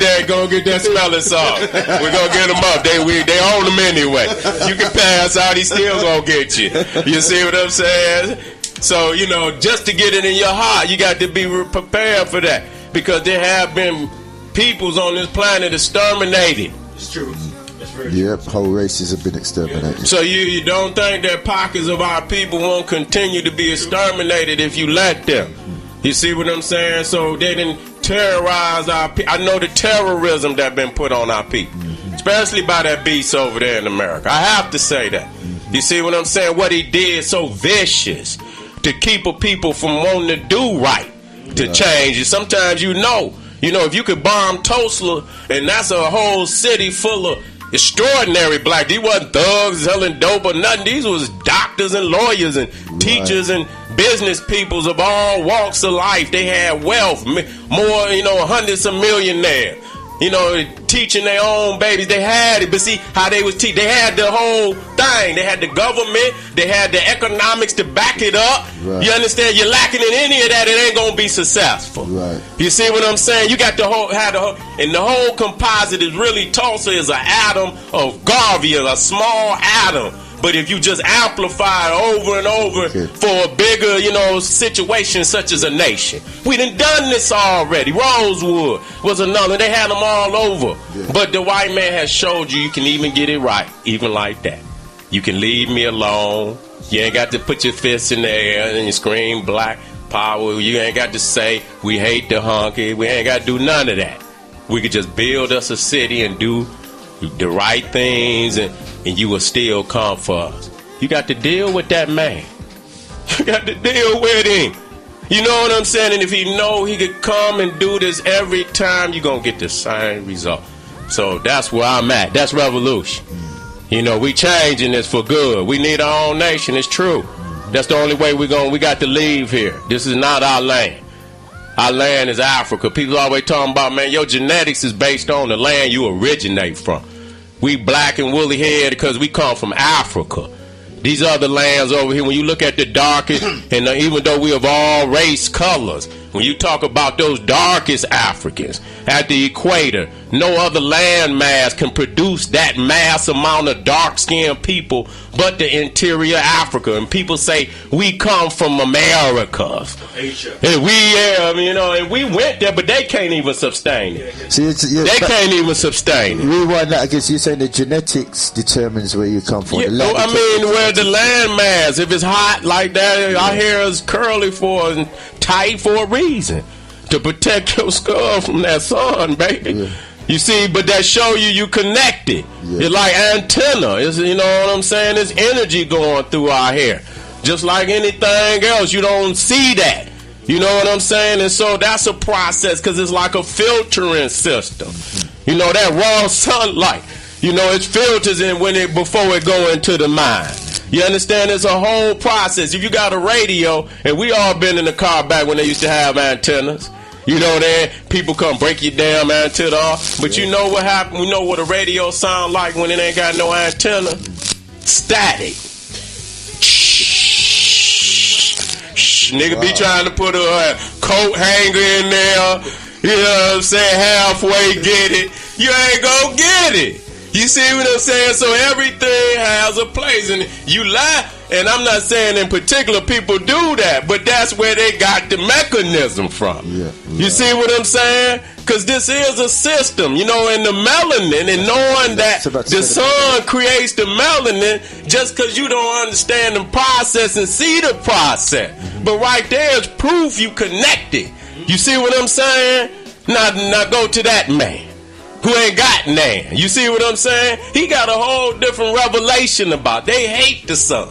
that smelling salt. We're gonna get them up. They own them anyway. You can pass out, he's still gonna get you. You see what I'm saying? So, you know, just to get it in your heart, you got to be prepared for that, because there have been peoples on this planet exterminated. It's true. That's very Yep, whole races have been exterminated. So you don't think that pockets of our people won't continue to be exterminated if you let them? You see what I'm saying? So they didn't terrorize our people. I know the terrorism that been put on our people, especially by that beast over there in America. I have to say that. You see what I'm saying? What he did so vicious to keep a people from wanting to do right, to change. And sometimes you know, if you could bomb Tulsa, and that's a whole city full of extraordinary black. These wasn't thugs selling dope or nothing. These was doctors and lawyers and teachers and business peoples of all walks of life. They had wealth, more, hundreds of millionaires. Teaching their own babies. They had it, but see how they was teaching. They had the whole thing. They had the government. They had the economics to back it up. Right. You understand? You're lacking in any of that, it ain't gonna be successful. Right. You see what I'm saying? You got the whole, and the whole composite is really Tulsa is an atom of Garvey, a small atom. But if you just amplify it over and over for a bigger, situation such as a nation. We done this already. Rosewood was another. They had them all over. Yeah. But the white man has showed you can even get it right, even like that. You can leave me alone. You ain't got to put your fists in the air and you scream black power. You ain't got to say we hate the honky. We ain't got to do none of that. We could just build us a city and do the right things, and you will still come for us. You got to deal with that man. You got to deal with him. You know what I'm saying? And if he know he could come and do this every time, you're going to get the same result. So that's where I'm at. That's revolution. We changing this for good. We need our own nation. It's true. That's the only way we got to leave here. This is not our land. Our land is Africa. People always talking about, man, your genetics is based on the land you originate from. We black and woolly head because we come from Africa. These other lands over here, when you look at the darkest, and even though we have all race colors, when you talk about those darkest Africans at the equator, no other land mass can produce that mass amount of dark-skinned people but the interior Africa. And people say, we come from Americas. Asia. And and we went there, but they can't even sustain it. See, they can't even sustain it. Rewind that, I guess you're saying the genetics determines where you come from. Yeah, where the land mass, if it's hot like that, our hair is curly and tight for a reason, to protect your skull from that sun, baby. Yeah. You see, but that show you connected. Yeah. It's like antenna. It's, you know what I'm saying? There's energy going through our hair. Just like anything else, you don't see that. You know what I'm saying? And so that's a process, because it's like a filtering system. That raw sunlight, it filters in before it go into the mind. You understand? It's a whole process. If you got a radio, and we all been in the car back when they used to have antennas, then people come break your damn antenna off. But you know what happened? We know what a radio sound like when it ain't got no antenna. Static. Nigga be trying to put a coat hanger in there. You know what I'm saying? Halfway get it. You ain't gonna get it. You see what I'm saying? So everything has a place, and you lie. And I'm not saying in particular people do that, but that's where they got the mechanism from. You see what I'm saying? Because this is a system, and the melanin, and knowing that the sun creates the melanin, just because you don't understand the process and see the process. But right there is proof you connected. You see what I'm saying? Now go to that man who ain't got none. You see what I'm saying? He got a whole different revelation about. They hate the sun.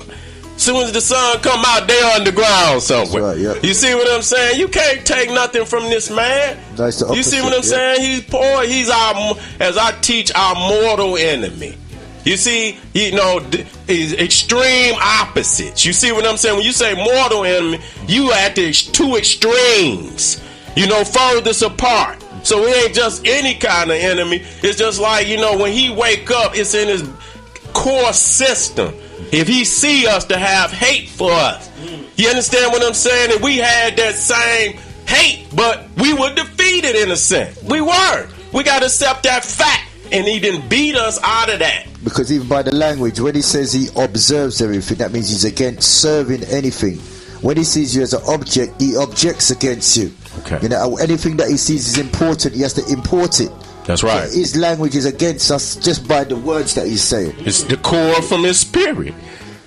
As soon as the sun come out, they underground somewhere. Right, yep. You see what I'm saying? You can't take nothing from this man. You see what I'm saying? He's poor. He's as I teach, our mortal enemy. You see, is extreme opposites. You see what I'm saying? When you say mortal enemy, you at the two extremes, furthest apart. So it ain't just any kind of enemy. It's just like, when he wake up, it's in his core system. If he see us to have hate for us, you understand what I'm saying? And we had that same hate, but we were defeated in a sense. We weren't. We got to accept that fact. And he didn't beat us out of that. Because even by the language, when he says he observes everything, that means he's against serving anything. When he sees you as an object, he objects against you. Okay. Anything that he sees is important, he has to import it. That's right. So his language is against us just by the words that he's saying. It's the core from his spirit,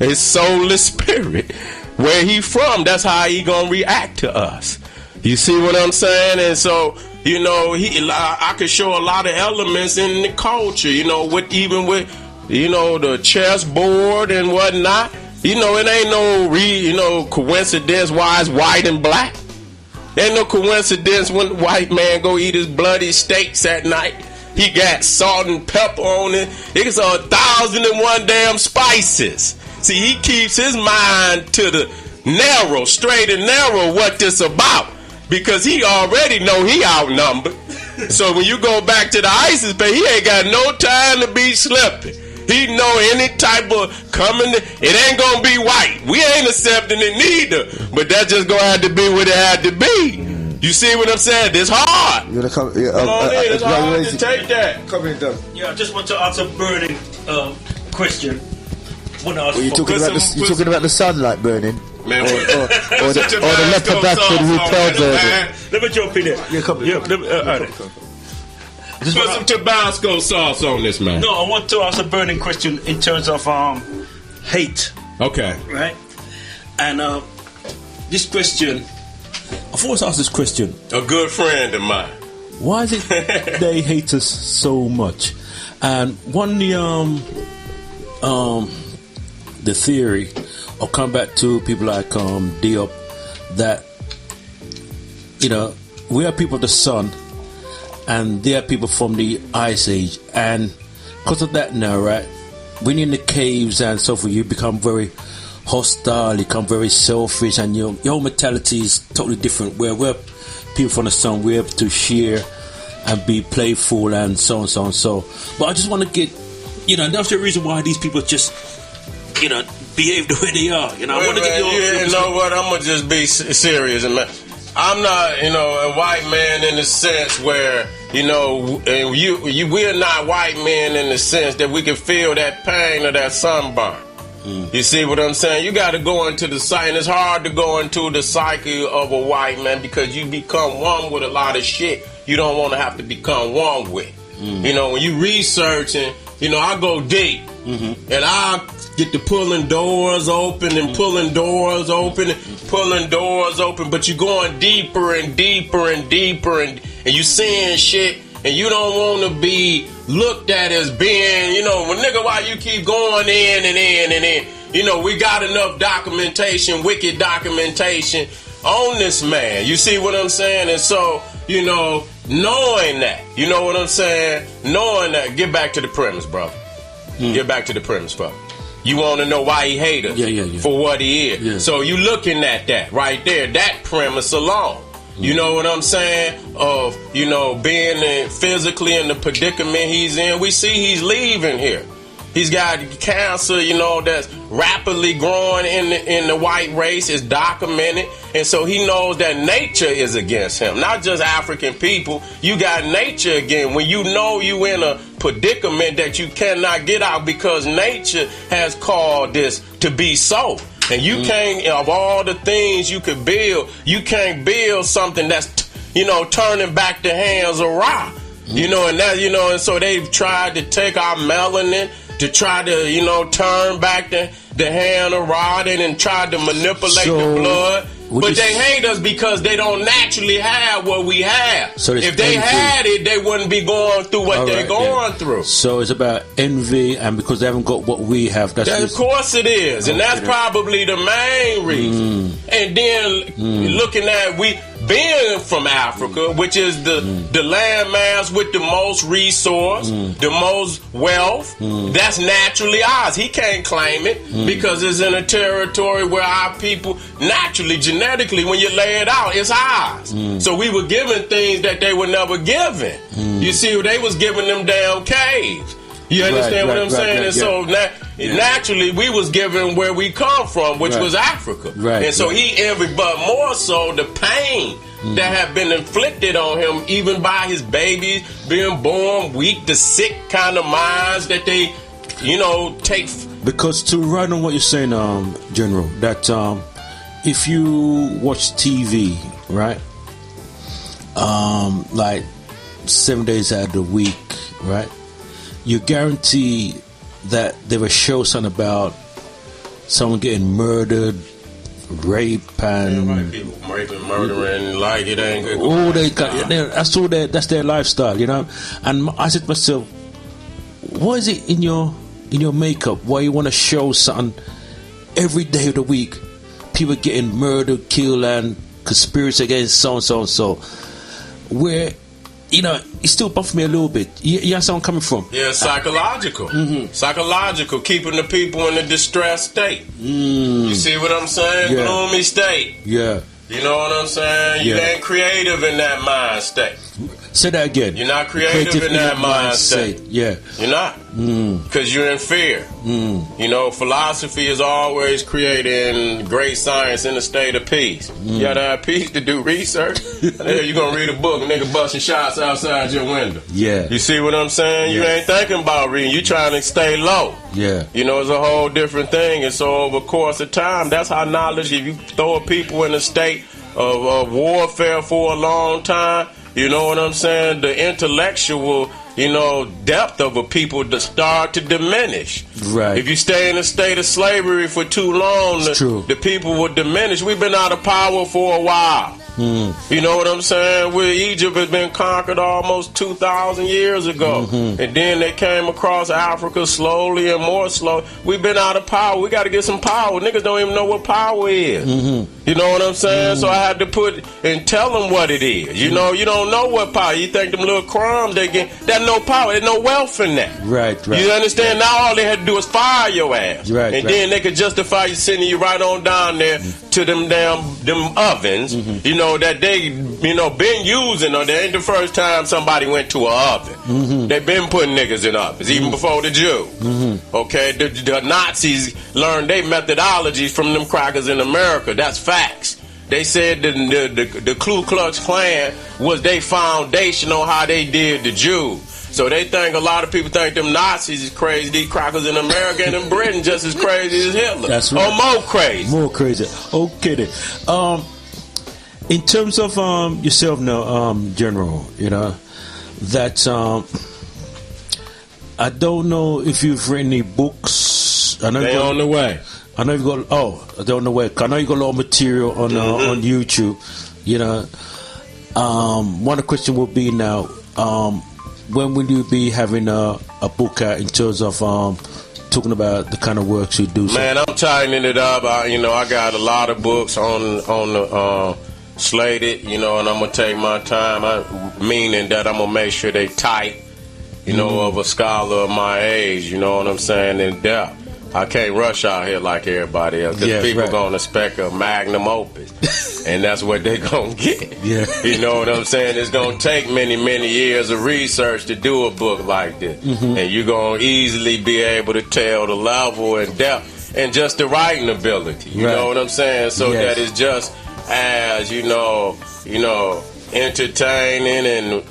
his soulless spirit. Where he from, that's how he gonna react to us. You see what I'm saying? And so, I could show a lot of elements in the culture, with the chessboard and whatnot. It ain't no coincidence why it's white and black. Ain't no coincidence when the white man go eat his bloody steaks at night. He got salt and pepper on it. It's 1,001 damn spices. See, he keeps his mind to the narrow, straight and narrow what this about. Because he already know he outnumbered. So when you go back to the ISIS page, he ain't got no time to be slipping. He know any type of coming, it ain't gonna be white. We ain't accepting it neither. But that just gonna have to be what it had to be. You see what I'm saying? It's hard. You wanna come on in, it's hard to take that. Come in, Doug. Yeah, I just want to answer a burning question. You talking about the sunlight burning? Man, or the leopard back to the hotel burning? Let me jump in there. Yeah, come in. Just put some Tabasco sauce on this, man. No, I want to ask a burning question in terms of hate. Okay. Right? And this question, I've always asked this question. A good friend of mine. Why is it they hate us so much? And one the theory, I'll come back to people like Diop, that we are people of the sun and they are people from the ice age, and because of that now, right, when you're in the caves and so forth, you become very hostile, you become very selfish, and your whole mentality is totally different. Where we're people from the sun, we're able to share and be playful and so on, so on, so. But I just want to get, and that's the reason why these people just, behave the way they are. I want to get your. You know what? I'm gonna just be serious, man. I'm not, a white man in the sense where, and we're not white men in the sense that we can feel that pain or that sunburn. You see what I'm saying? You got to go into the psyche, and it's hard to go into the psyche of a white man because you become one with a lot of shit you don't want to have to become one with. When you researching, I go deep, and I get to pulling doors open and pulling doors open and pulling doors open, but you're going deeper and deeper and deeper, and you seeing shit, and you don't want to be looked at as being, well, nigga, why you keep going in and in and in? We got enough documentation, wicked documentation on this man. You see what I'm saying? And so, knowing that, you know what I'm saying? Knowing that, get back to the premise, brother. Get back to the premise, brother. You want to know why he hate us for what he is. Yeah. So you looking at that right there, that premise alone. You know what I'm saying? Of, being physically in the predicament he's in. We see he's leaving here. He's got cancer, that's rapidly growing in the white race. It's documented. And so he knows that nature is against him. Not just African people. You got nature again. When you know you in a predicament that you cannot get out because nature has called this to be so. And you can't, of all the things you could build, you can't build something that's, turning back the hands of Ra. And that, and so they've tried to take our melanin to try to, turn back the hand of Ra and tried to manipulate the blood. But they hate us because they don't naturally have what we have. So if they had it, they wouldn't be going through what they're going through. So it's about envy, and because they haven't got what we have. Of course it is. And that's probably the main reason. And then looking at, being from Africa, which is the landmass with the most resource, the most wealth, that's naturally ours. He can't claim it because it's in a territory where our people naturally, genetically, when you lay it out, it's ours. So we were given things that they were never given. You see, they was giving them damn caves. You understand what I'm saying? And so naturally, we was given where we come from, which was Africa. And so he envied, but more so the pain that have been inflicted on him, even by his babies being born weak, the sick kind of minds that they, take. Because to ride on what you're saying, General, that if you watch TV, right, like 7 days out of the week, right, you guarantee that they will show something about someone getting murdered, rape, and people raping, murdering, like it ain't good. Oh, that's all that's their lifestyle, And I said to myself, what is it in your makeup why you want to show something every day of the week? People getting murdered, killed, and conspiracy against so and so and so. Where it still buffed me a little bit. You understand where I'm coming from? Yeah, psychological. Psychological, keeping the people in a distressed state. You see what I'm saying? Yeah. Gloomy state. Yeah. You know what I'm saying? You ain't creative in that mind state. Say that again. You're not creative in that mind state. Yeah. You're not. Because you're in fear. Philosophy is always creating great science in a state of peace. You gotta have peace to do research. You're gonna read a book, nigga busting shots outside your window. Yeah. You see what I'm saying? You ain't thinking about reading. You trying to stay low. Yeah. It's a whole different thing. And so over the course of time, that's how knowledge, if you throw people in a state of warfare for a long time, you know what I'm saying? The intellectual, depth of a people to start to diminish. Right. If you stay in a state of slavery for too long, the people will diminish. We've been out of power for a while. You know what I'm saying? Egypt has been conquered almost 2,000 years ago. And then they came across Africa slowly and more slow. We've been out of power. We got to get some power. Niggas don't even know what power is. You know what I'm saying? So I had to put and tell them what it is. You don't know what power. You think them little crumbs they get, there's no power. There's no wealth in that. Right. You understand? Now all they had to do is fire your ass. And then they could justify you sending you right on down there to them ovens. That they, been using, or they ain't the first time somebody went to an oven. They've been putting niggas in ovens, even before the Jew. Okay, the Nazis learned their methodologies from them crackers in America. That's facts. They said the Ku Klux Klan was their foundation on how they did the Jews. So they think, a lot of people think them Nazis is crazy. These crackers in America and in Britain just as crazy as Hitler. That's right. Or more crazy. More crazy. Okay then. In terms of yourself now, General, that I don't know if you've written any books. I know they on the way. I know you've got. They're on the way. I know you got a lot of material on YouTube. One of the questions will be now. When will you be having a book out in terms of talking about the kind of works you do? Man, I'm tightening it up. I got a lot of books on the slated, and I'm gonna take my time. Meaning that I'm gonna make sure they tight, of a scholar of my age. You know what I'm saying? In depth. I can't rush out here like everybody else because people gonna expect a magnum opus, and that's what they gonna get. Yeah. You know what I'm saying? It's gonna take many years of research to do a book like this, and you're gonna easily be able to tell the level and depth and just the writing ability. You know what I'm saying? So that it's just as entertaining and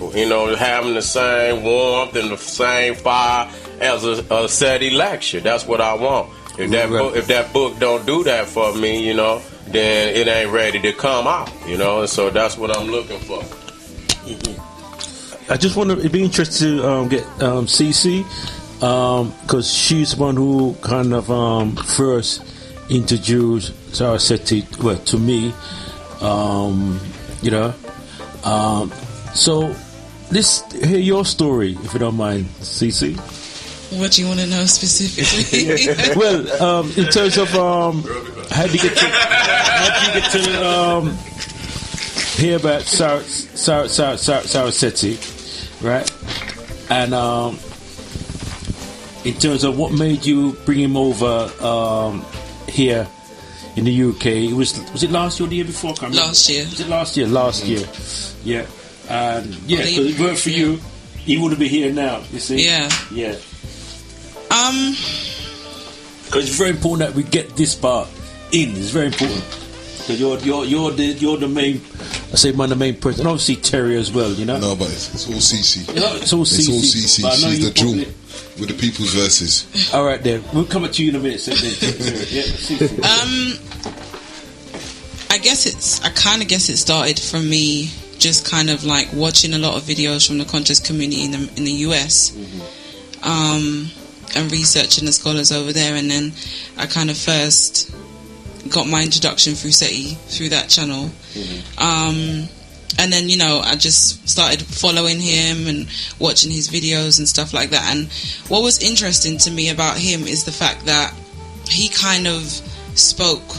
having the same warmth and the same fire as a Seti lecture. That's what I want. If that book don't do that for me, then it ain't ready to come out. And so that's what I'm looking for. I just want to be interested to get CC because she's the one who kind of first introduced Seti to me. So let's hear your story, if you don't mind, CC. What you want to know specifically? Well, in terms of how do you get to hear about Sarah Seti, right? And in terms of what made you bring him over here in the UK, was it last year or the year before? Last year. Was it last year? Last year, yeah. And yeah, because it worked for you, he wouldn't be here now. You see? Yeah. Yeah. Because it's very important that we get this part in. It's very important because you're the main. I say one of the main person, and obviously Terry as well. You know. No, but it's all CC. It's all CC. She's the jewel with the people's verses. All right, then we'll come to you in a minute. So I kind of guess it started from me just kind of like watching a lot of videos from the conscious community in the US, and researching the scholars over there, and then I kind of first got my introduction through Seti, through that channel. And then, you know, I just started following him and watching his videos and stuff like that. And what was interesting to me about him is the fact that he kind of spoke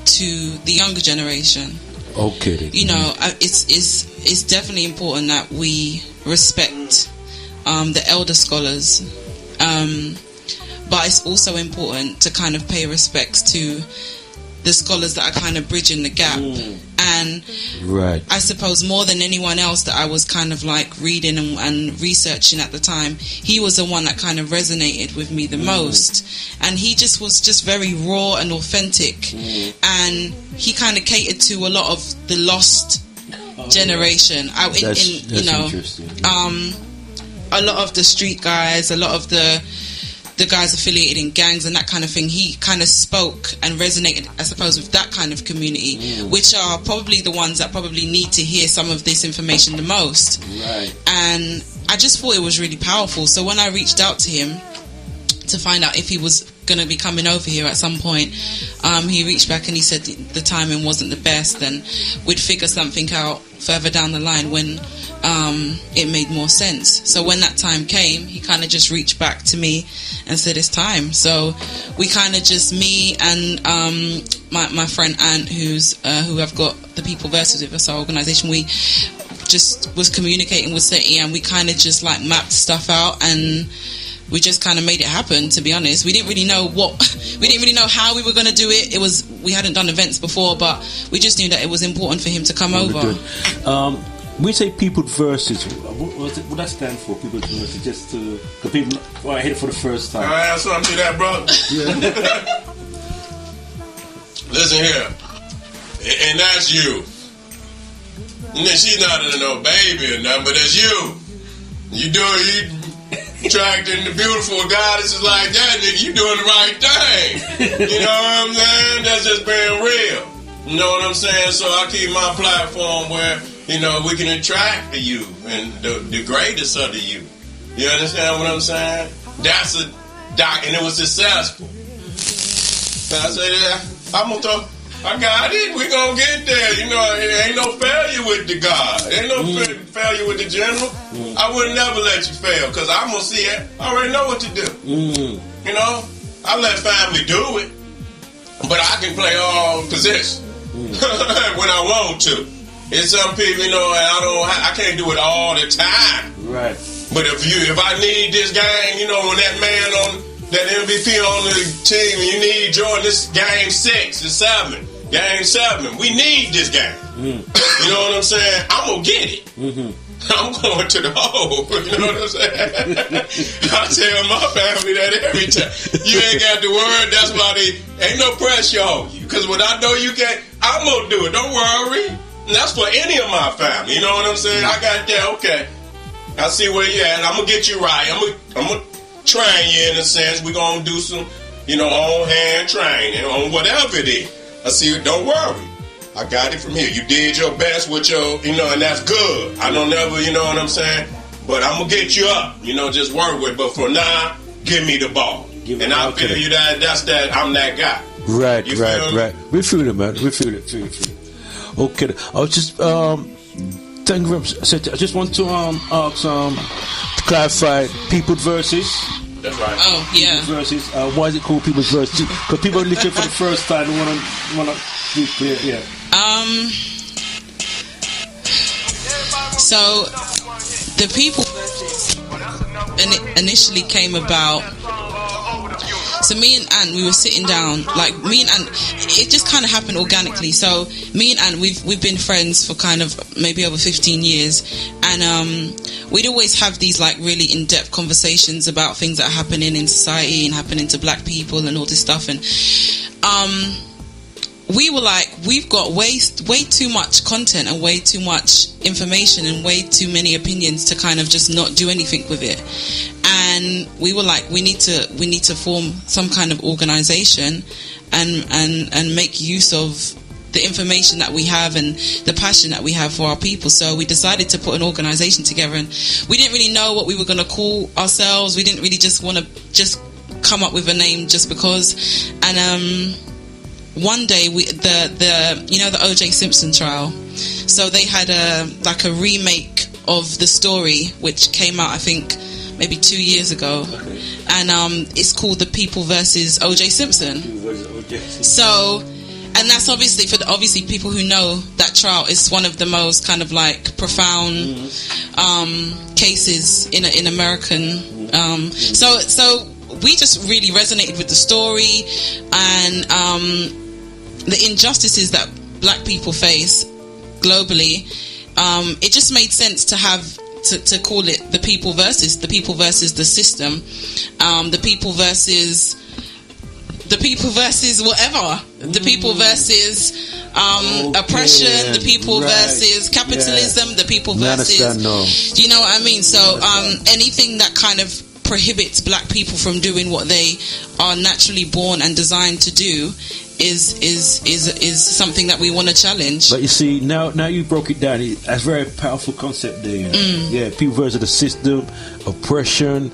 to the younger generation. Okay. You know, it's definitely important that we respect the elder scholars, but it's also important to kind of pay respects to the scholars that are kind of bridging the gap. And right, I suppose more than anyone else that I was kind of like reading and researching at the time, he was the one that kind of resonated with me the most. And he just was just very raw and authentic, and he kind of catered to a lot of the lost generation. You know, a lot of the street guys, a lot of the guys affiliated in gangs and that kind of thing. He kind of spoke and resonated, I suppose, with that kind of community, which are probably the ones that probably need to hear some of this information the most. Right. And I just thought it was really powerful. So when I reached out to him to find out if he was going to be coming over here at some point, he reached back and he said the timing wasn't the best, and we'd figure something out further down the line when it made more sense. So when that time came, he kind of just reached back to me and said it's time. So we kind of just, me and my friend Ant, who I've got the People Versus with us, our organisation, we just was communicating with Seti, and we kind of just like mapped stuff out, and we just kind of made it happen. To be honest, we didn't really know how we were going to do it. We hadn't done events before, but we just knew that it was important for him to come over. We say People Versus. What that stand for? People Versus, just to because people I hear it for the first time. Can I add something to that, bro? Yeah. Listen here, and that's you. And then she's not no baby or nothing, but that's you. You attracting the beautiful goddesses like that, nigga. You doing the right thing. You know what I'm saying? That's just being real. You know what I'm saying? So I keep my platform where, you know, we can attract the you and the greatest of the you. You understand what I'm saying? That's a doc, and it was successful. So I said, I got it. We gonna get there. You know, it ain't no failure with the God. Ain't no failure with the general. I would never let you fail because I'm gonna see it. I already know what to do. You know, I let family do it, but I can play all positions when I want to. It's some people, you know, I can't do it all the time. Right. But if I need this gang, you know, when that man on that MVP on the team, you need Jordan. This game 6 or 7, game 7. We need this game. You know what I'm saying? I'm gonna get it. I'm going to the hole. You know what I'm saying? I tell my family that every time. You ain't got to worry. That's why ain't no pressure on you. Because when I know you can't, I'm gonna do it. Don't worry. And that's for any of my family. You know what I'm saying? I got that. Okay. I see where you at. I'm gonna get you right. I'm gonna train you in a sense. We're gonna do some, you know, on hand training on whatever it is. I see. Don't worry. I got it from here. You did your best with your, you know, and that's good. I don't never, you know what I'm saying? But I'm gonna get you up. You know, just work with it. But for now, give me the ball. And I'll feel you that's that. I'm that guy. Right. We feel it, man. We feel it. Okay. I was just thank you very much. I just want to ask to clarify People's Versus. That's right. Oh yeah. Versus. Why is it called People's Versus? Because people are listening for the first time and want to be clear. Yeah. So the people initially came about. So me and Anne, we were sitting down, like me and Anne, it just kind of happened organically. So me and Anne, we've been friends for kind of maybe over 15 years, and we'd always have these like really in-depth conversations about things that are happening in society and happening to black people and all this stuff. And we were like, we've got way too much content and way too much information and way too many opinions to kind of just not do anything with it. And we were like, we need to form some kind of organization and make use of the information that we have and the passion that we have for our people. So we decided to put an organization together, and we didn't really know what we were going to call ourselves. We didn't really just want to just come up with a name just because. And one day the O.J. Simpson trial, so they had a remake of the story which came out, I think, maybe 2 years ago. Okay. And it's called The People versus O.J. Simpson. So, and that's obviously people who know that trial is one of the most kind of like profound cases in American. So we just really resonated with the story and the injustices that black people face globally. It just made sense to have to call it the people versus the system, the people versus whatever, the people versus oppression, the people versus capitalism, the people versus, do you know what I mean? So anything that kind of prohibits black people from doing what they are naturally born and designed to do is something that we want to challenge. But you see, now you broke it down. That's a very powerful concept there. Yeah, people versus the system, oppression,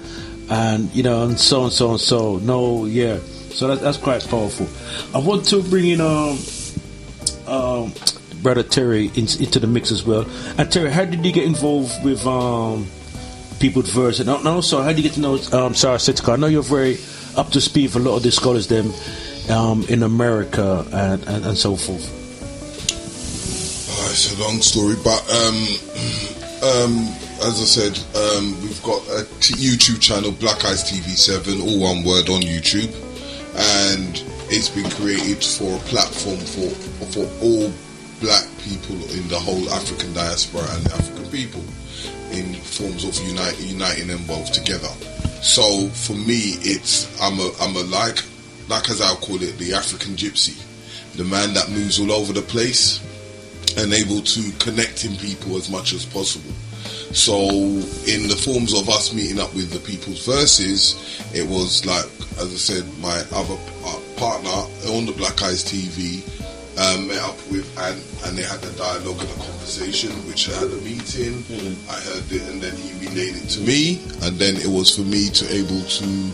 and and so on, so on, so. No, yeah. So that's quite powerful. I want to bring in Brother Terry into the mix as well. And Terry, how did you get involved with People's Verse? And also, how did you get to know Sarah Seti? I know you're very up to speed for a lot of the scholars in America and so forth. It's a long story, but as I said, we've got a YouTube channel, Black Eyes TV 7, all one word, on YouTube, and it's been created for a platform for all black people in the whole African diaspora and the African people, in forms of uniting them both together. So for me, I'm a like as I'll call it, the African gypsy, the man that moves all over the place and able to connect in people as much as possible. So in the forms of us meeting up with the People's Verses, it was like, as I said, my other partner on the Black Eyes TV met up with and they had a dialogue and a conversation, which I had a meeting. I heard it, and then he relayed it to me, and then it was for me to able to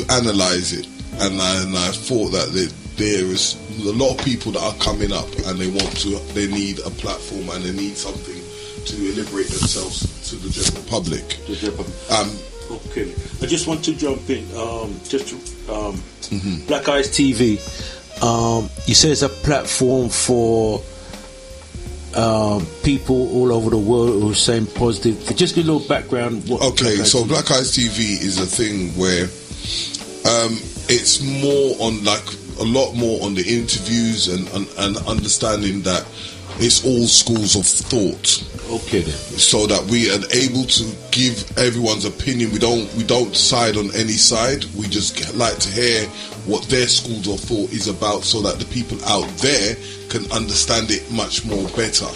analyze it. And I thought that there is a lot of people that are coming up and they need a platform and they need something to liberate themselves to the general public. Okay, I just want to jump in. Black Eyes TV. You say it's a platform for people all over the world who are saying positive. Just a little background. So Black Eyes TV is a thing where it's more on, like, a lot more on the interviews and understanding that it's all schools of thought. Okay then. So that we are able to give everyone's opinion. We don't side on any side. We just like to hear what their schools of thought is about, so that the people out there can understand it much more better.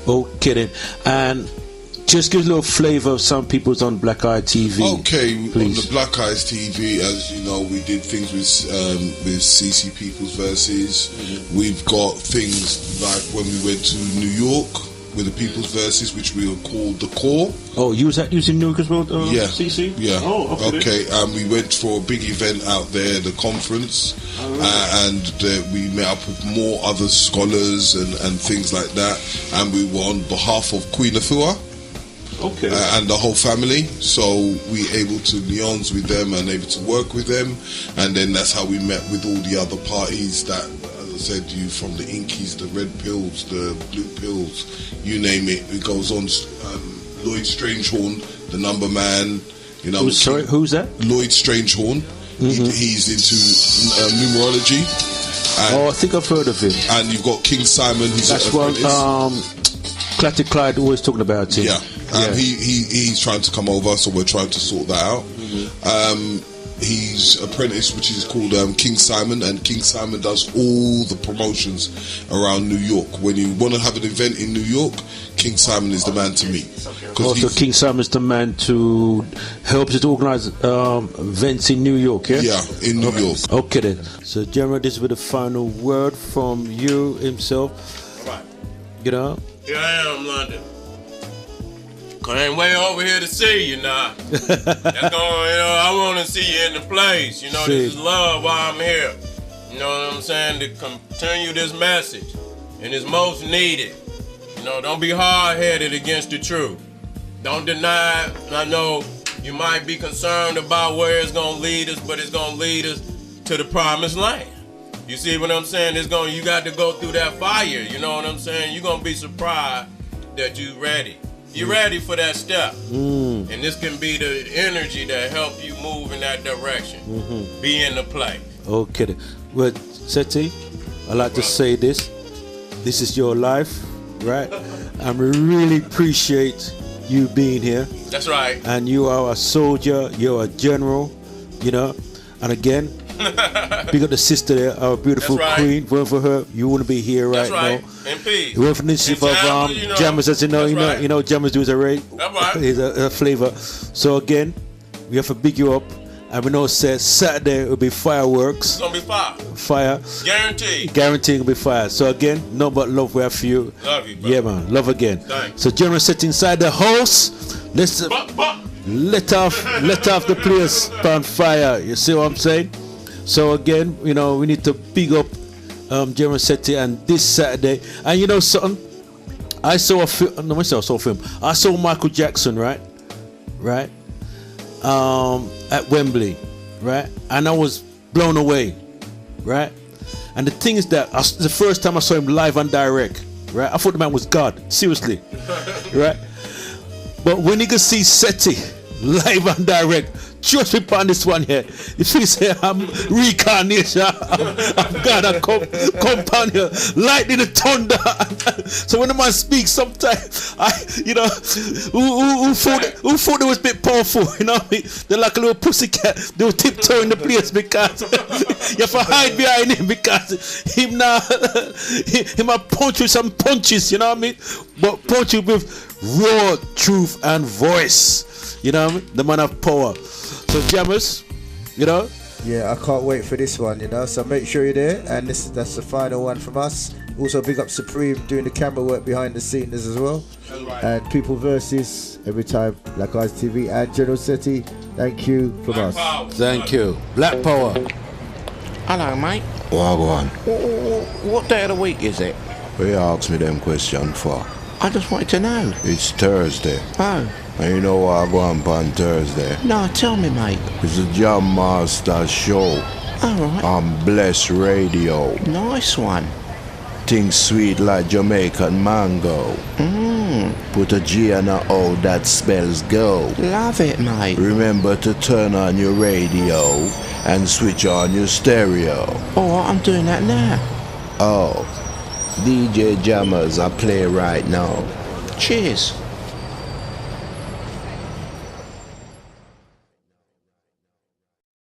Okay then. And just give a little flavour of some people's on Black Eye TV. Okay, please. On the Black Eyes TV, as you know, we did things with CC People's Verses. We've got things like when we went to New York with the People's Verses, which we called The Core. Oh, you was at New York as well, yeah. CC? Yeah. Oh, okay. And we went for a big event out there, the conference, and we met up with more other scholars and things like that. And we were on behalf of Queen Afua. Okay. And the whole family, so we able to liaise with them and able to work with them, and then that's how we met with all the other parties that, as I I said to you, from the Inkies, the red pills, the blue pills, you name it. It goes on. Lloyd Strangehorn, the number man. You know, who's that? Lloyd Strangehorn. He's into numerology. I think I've heard of him. And you've got King Simon. That's what Clatty Clyde always talking about him. He's trying to come over, so we're trying to sort that out. He's apprentice, which is called King Simon, and King Simon does all the promotions around New York. When you want to have an event in New York, King Simon is the man to meet. Also, King Simon is the man to help you to organize events in New York, yeah? Yeah, in New York. Okay then. So, General, this will be the final word from you himself. All right. You know? Here I am, London. I ain't way over here to see you now. I want to see you in the place. This is love while I'm here. You know what I'm saying? To continue this message. And it's most needed. Don't be hard-headed against the truth. Don't deny it. I know you might be concerned about where it's going to lead us, but it's going to lead us to the promised land. You see what I'm saying? You got to go through that fire. You know what I'm saying? You're going to be surprised that you're ready. You're ready for that step. And this can be the energy that help you move in that direction. Be in the play. Okay. Well, Seti, I like to say this. This is your life, right? And we really appreciate you being here. That's right. And you are a soldier. You're a general, And again, big up the sister there, our beautiful queen. Word for her, you wouldn't be here right now. In peace. Word for the initiative of Jammers, as Jammers do is a rate. That's right. Is a flavor. So again, we have to big you up. And we know Saturday will be fireworks. It's gonna be fire. Fire. Guaranteed it'll be fire. So again, no but love we have for you. Love you, bro. Yeah, man. Love again. Thanks. So General Seti inside the house. Let's let off the place on fire. You see what I'm saying? So again, we need to big up General Seti, and this Saturday. And something, I saw a film. No, I saw a film. I saw Michael Jackson, right, at Wembley, right, and I was blown away, right. And the thing is that the first time I saw him live and direct, right, I thought the man was God, seriously, right. But when you can see Seti live and direct, trust me on this one here. If you say I'm reincarnation, I'm God, I come down here, lightning and thunder. So when the man speaks, sometimes who thought it was a bit powerful, you know what I mean? They're like a little pussycat. They were tiptoeing the place because you have to hide behind him because him now punch with some punches, you know what I mean? But punch you with raw truth and voice. You know what I mean? The man of power. So Jammers, Yeah, I can't wait for this one, so make sure you're there. And that's the final one from us. Also big up Supreme doing the camera work behind the scenes as well. And People Versus every time, Black Eyes TV and General Seti. Thank you from us. Thank you. Black Power. Hello, mate. Wagwan. What day of the week is it? What you ask me them question for? I just wanted to know. It's Thursday. Oh. And you know what I go on Thursday? No, tell me, mate. It's the Jam Master Show. Alright. On Bless Radio. Nice one. Things sweet like Jamaican mango. Put a G on a O, that spells go. Love it, mate. Remember to turn on your radio and switch on your stereo. Alright, I'm doing that now. Oh, DJ Jammers, I play right now. Cheers.